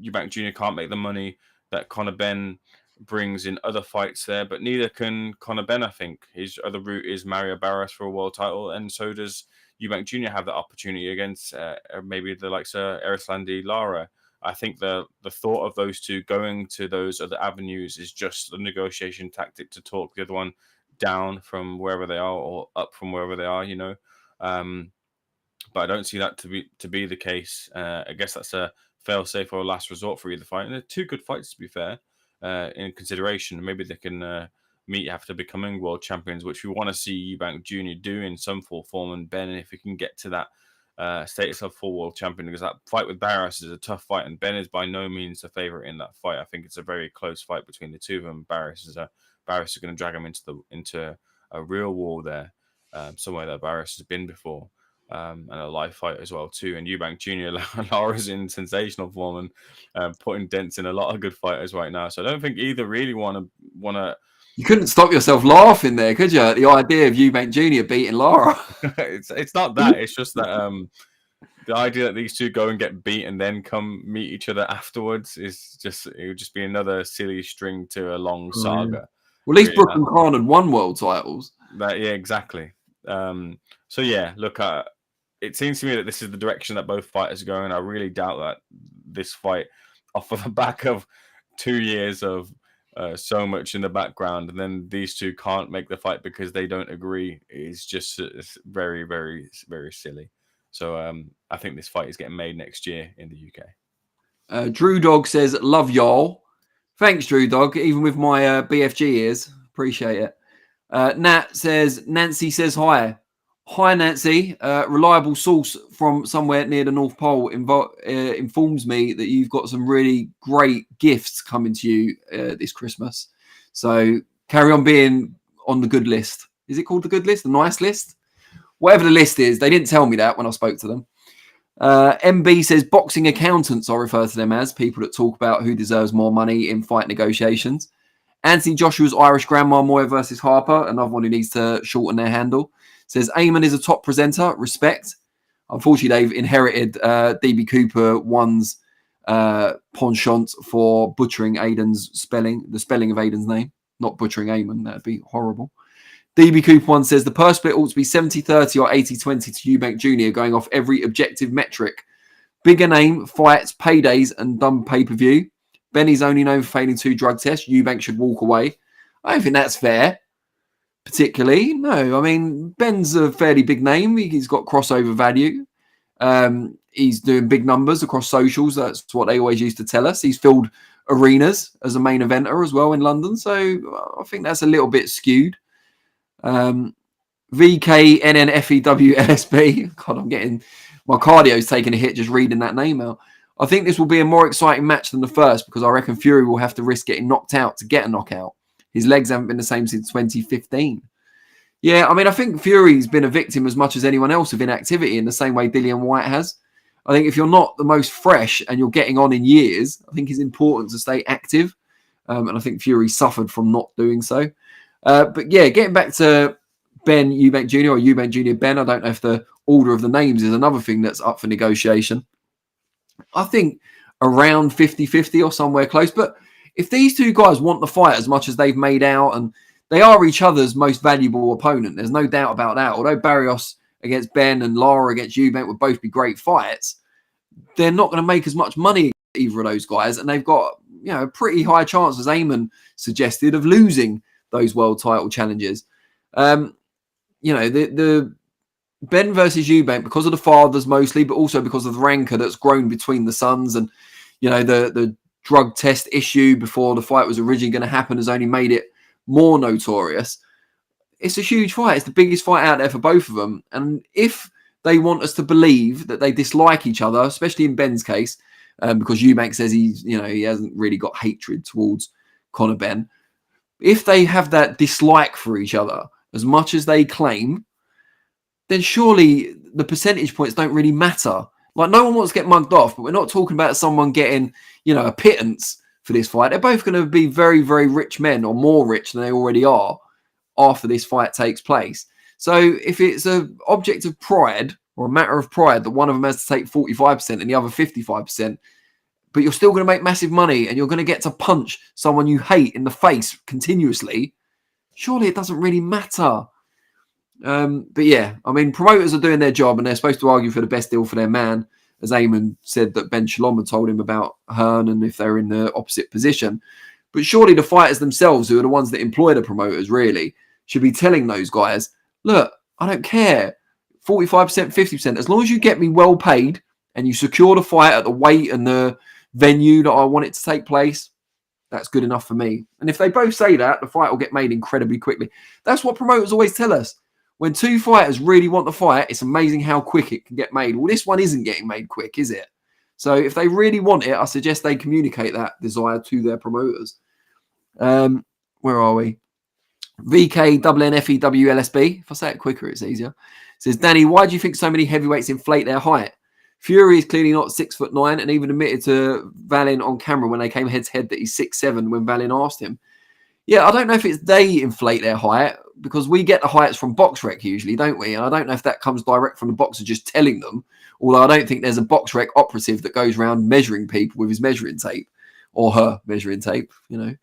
Eubank Jr. can't make the money that Conor Benn brings in other fights there, but neither can Conor Benn, I think. His other route is Mario Barras for a world title, and so does Eubank Jr. have that opportunity against maybe the likes of Erislandy Lara. I think the thought of those two going to those other avenues is just a negotiation tactic to talk the other one down from wherever they are or up from wherever they are, you know. But I don't see that to be the case. I guess that's a fail-safe or last resort for either fight. And they're two good fights, to be fair, in consideration. Maybe they can meet after becoming world champions, which we want to see Eubank Jr. do in some full form. And Ben, if he can get to that status of full world champion, because that fight with Barras is a tough fight, and Ben is by no means a favorite in that fight. I think it's a very close fight between the two of them. Barras is going to drag him into a real war there, somewhere that Barras has been before, and a live fight as well too. And Eubank Jr. Lara's in sensational form and putting dents in a lot of good fighters right now. So I don't think either really want to. You couldn't stop yourself laughing there, could you? The idea of Eubank Jr. beating Lara. It's not that. It's just that the idea that these two go and get beat and then come meet each other afterwards it would just be another silly string to a long saga. Well, at least Brooke and Khan had won world titles. Yeah, exactly. So yeah, look, it seems to me that this is the direction that both fighters are going. I really doubt that this fight, off of the back of 2 years of so much in the background, and then these two can't make the fight because they don't agree, is just very, very, very silly. So I think this fight is getting made next year in the UK. Drew Dog says, love y'all. Thanks, Drew Dog, even with my BFG ears. Appreciate it. Nat says, Nancy says hi. Hi, Nancy. Reliable source from somewhere near the North Pole informs me that you've got some really great gifts coming to you this Christmas. So carry on being on the good list. Is it called the good list? The nice list? Whatever the list is. They didn't tell me that when I spoke to them. MB says, boxing accountants, I refer to them as, people that talk about who deserves more money in fight negotiations. Anthony Joshua's Irish Grandma Moy versus Harper, another one who needs to shorten their handle. Says, Ayman is a top presenter. Respect. Unfortunately, they've inherited DB Cooper one's penchant for butchering Aiden's spelling, the spelling of Aiden's name. Not butchering Ayman. That'd be horrible. DB Cooper one says, the purse split ought to be 70-30 or 80-20 to Eubank Jr. going off every objective metric. Bigger name, fights, paydays, and dumb pay-per-view. Benny's only known for failing 2 drug tests. Eubank should walk away. I don't think that's fair. Particularly, no. I mean, Ben's a fairly big name. He's got crossover value. He's doing big numbers across socials. That's what they always used to tell us. He's filled arenas as a main eventer as well in London. So I think that's a little bit skewed. VKNNFEWLSB. God, I'm getting my cardio's taking a hit just reading that name out. I think this will be a more exciting match than the first because I reckon Fury will have to risk getting knocked out to get a knockout. His legs haven't been the same since 2015. Yeah, I mean, I think Fury's been a victim as much as anyone else of inactivity in the same way Dillian Whyte has. I think if you're not the most fresh and you're getting on in years, I think it's important to stay active. And I think Fury suffered from not doing so. But yeah, getting back to Benn Eubank Jr. or Eubank Jr. Benn, I don't know if the order of the names is another thing that's up for negotiation. I think around 50-50 or somewhere close. But if these two guys want the fight as much as they've made out, and they are each other's most valuable opponent, there's no doubt about that. Although Barrios against Benn and Lara against Eubank would both be great fights, they're not going to make as much money, either of those guys. And they've got, you know, a pretty high chance, as Ayman suggested, of losing those world title challenges. You know, the Benn versus Eubank, because of the fathers mostly, but also because of the rancor that's grown between the sons, and, you know, the drug test issue before the fight was originally going to happen has only made it more notorious. It's a huge fight. It's the biggest fight out there for both of them. And if they want us to believe that they dislike each other, especially in Benn's case, because Eubank says he hasn't really got hatred towards Conor Benn. If they have that dislike for each other as much as they claim, then surely the percentage points don't really matter. Like, no one wants to get mugged off, but we're not talking about someone getting, you know, a pittance for this fight. They're both going to be very, very rich men, or more rich than they already are, after this fight takes place. So if it's an object of pride, or a matter of pride, that one of them has to take 45% and the other 55%, but you're still going to make massive money and you're going to get to punch someone you hate in the face continuously, surely it doesn't really matter. But yeah, I mean, promoters are doing their job and they're supposed to argue for the best deal for their man, as Ayman said that Ben Shalom had told him about Hearn and if they're in the opposite position. But surely the fighters themselves, who are the ones that employ the promoters, really should be telling those guys, look, I don't care, 45%, 50%, as long as you get me well paid and you secure the fight at the weight and the venue that I want it to take place, that's good enough for me. And if they both say that, the fight will get made incredibly quickly. That's what promoters always tell us. When two fighters really want the fight, it's amazing how quick it can get made. Well, this one isn't getting made quick, is it? So if they really want it, I suggest they communicate that desire to their promoters. Where are we? VKNNFEWLSB. If I say it quicker, it's easier. It says, Danny, why do you think so many heavyweights inflate their height? Fury is clearly not 6'9", and even admitted to Valin on camera when they came head-to-head that he's 6'7" when Valin asked him. Yeah, I don't know if it's they inflate their height, because we get the heights from BoxRec usually, don't we? And I don't know if that comes direct from the boxer just telling them, although I don't think there's a BoxRec operative that goes around measuring people with his measuring tape, or her measuring tape, you know.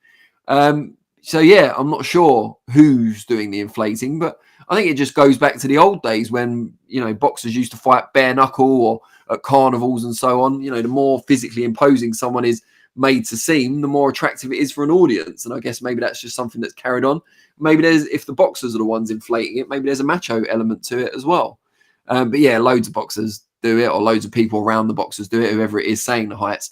So yeah, I'm not sure who's doing the inflating, but I think it just goes back to the old days when, you know, boxers used to fight bare knuckle or at carnivals and so on. You know, the more physically imposing someone is made to seem, the more attractive it is for an audience. And I guess maybe that's just something that's carried on. Maybe if the boxers are the ones inflating it, maybe there's a macho element to it as well. But yeah, loads of boxers do it, or loads of people around the boxers do it, whoever it is saying the heights.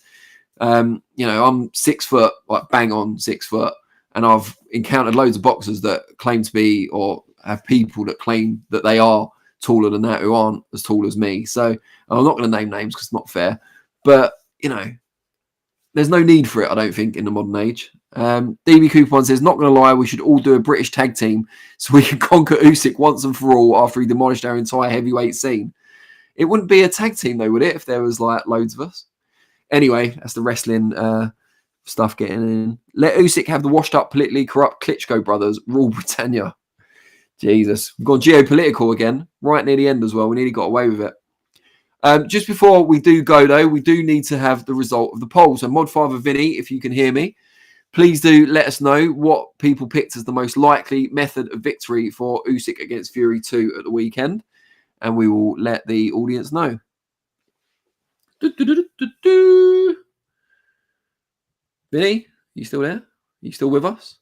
You know, I'm 6 foot, like bang on 6 foot. And I've encountered loads of boxers that claim to be, or have people that claim that they are taller than that who aren't as tall as me. So I'm not going to name names because it's not fair. But, you know, there's no need for it, I don't think, in the modern age. DB Coupon says, not going to lie, we should all do a British tag team so we can conquer Usyk once and for all after he demolished our entire heavyweight scene. It wouldn't be a tag team, though, would it, if there was, like, loads of us? Anyway, that's the wrestling stuff getting in. Let Usyk have the washed-up, politically corrupt Klitschko brothers rule Britannia. Jesus. We've gone geopolitical again, right near the end as well. We nearly got away with it. Just before we do go, though, we do need to have the result of the poll. So, Modfather Vinny, if you can hear me, please do let us know what people picked as the most likely method of victory for Usyk against Fury 2 at the weekend. And we will let the audience know. Vinny, you still there? You still with us?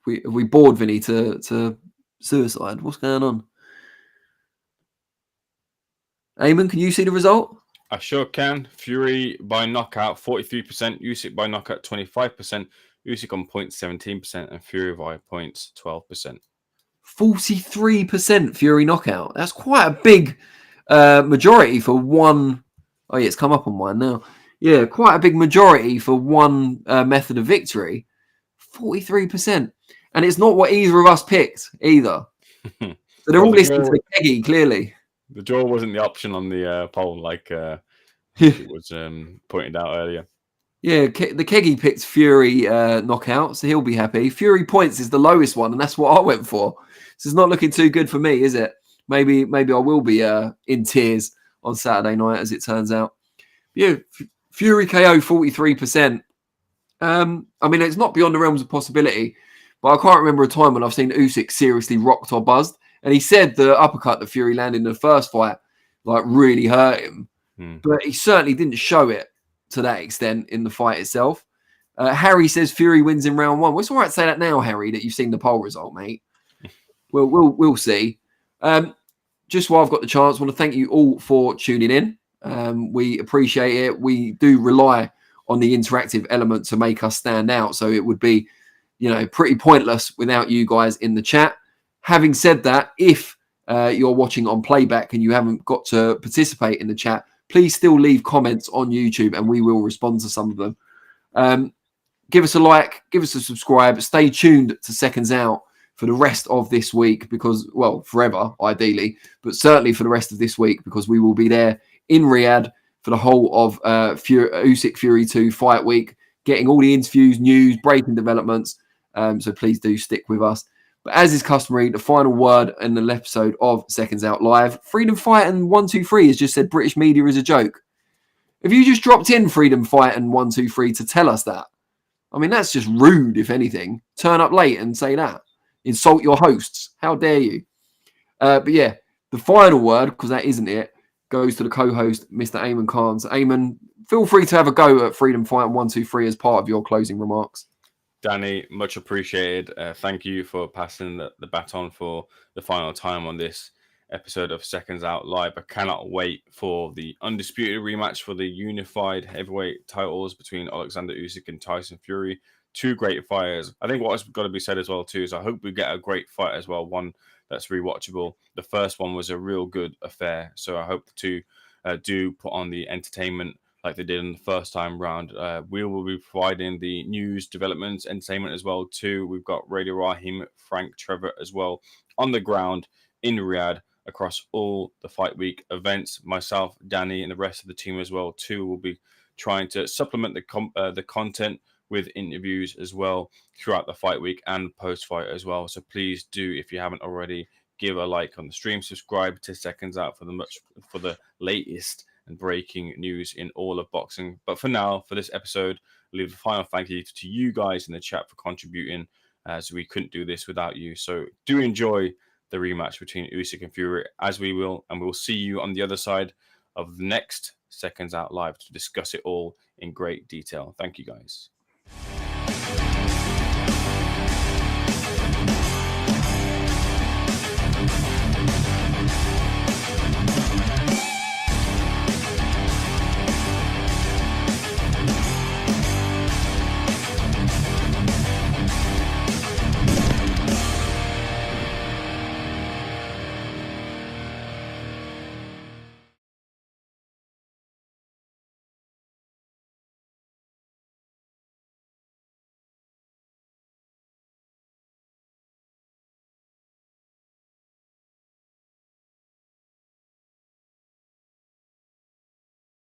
Have we bored Vinny to suicide? What's going on? Ayman, can you see the result? I sure can. Fury by knockout 43%, Usyk by knockout 25%, Usyk on points 17%, and Fury by points 12%. 43% Fury knockout. That's quite a big majority for one. Oh, yeah, it's come up on mine now. Yeah, quite a big majority for one method of victory. 43%. And it's not what either of us picked either. So they're all listening to the keggy, clearly. The draw wasn't the option on the poll, like it was pointed out earlier. Yeah, the keggy picked Fury knockout, so he'll be happy. Fury points is the lowest one, and that's what I went for. So it's not looking too good for me, is it? Maybe I will be in tears on Saturday night, as it turns out. Yeah, Fury KO 43%. I mean, it's not beyond the realms of possibility, but I can't remember a time when I've seen Usyk seriously rocked or buzzed. And he said the uppercut that Fury landed in the first fight, like, really hurt him. But he certainly didn't show it to that extent in the fight itself. Harry says Fury wins in round 1. Well, it's all right to say that now, Harry, that you've seen the poll result, mate. We'll see. Just while I've got the chance, I want to thank you all for tuning in. We appreciate it. We do rely on the interactive element to make us stand out. So it would be, pretty pointless without you guys in the chat. Having said that, if you're watching on playback and you haven't got to participate in the chat, please still leave comments on YouTube and we will respond to some of them. Give us a like, give us a subscribe, stay tuned to Seconds Out for the rest of this week because, well, forever, ideally, but certainly for the rest of this week because we will be there in Riyadh for the whole of Usyk Fury 2 fight week, getting all the interviews, news, breaking developments. So please do stick with us. But as is customary, the final word in the episode of Seconds Out Live, Freedom Fight and 123 has just said British media is a joke. Have you just dropped in Freedom Fight and 123 to tell us that? I mean, that's just rude, if anything. Turn up late and say that. Insult your hosts. How dare you? But yeah, the final word, because that isn't it, goes to the co-host, Mr. Ayman Khan. So Ayman, feel free to have a go at Freedom Fight and 123 as part of your closing remarks. Danny, much appreciated. Thank you for passing the baton for the final time on this episode of Seconds Out Live. I cannot wait for the undisputed rematch for the unified heavyweight titles between Oleksandr Usyk and Tyson Fury. Two great fighters. I think what's got to be said as well too is I hope we get a great fight as well, one that's rewatchable. The first one was a real good affair, so I hope the two do put on the entertainment like they did in the first time round. We will be providing the news, developments, entertainment as well too. We've got Radio Raheem, Frank, Trevor as well on the ground in Riyadh across all the Fight Week events. Myself, Danny, and the rest of the team as well too will be trying to supplement the content with interviews as well throughout the Fight Week and post-fight as well. So please do, if you haven't already, give a like on the stream, subscribe to Seconds Out for the latest and breaking news in all of boxing. But for now, for this episode, I'll leave a final thank you to you guys in the chat for contributing, as we couldn't do this without you. So do enjoy the rematch between Usyk and Fury, as we will, and we'll see you on the other side of the next Seconds Out Live to discuss it all in great detail. Thank you guys.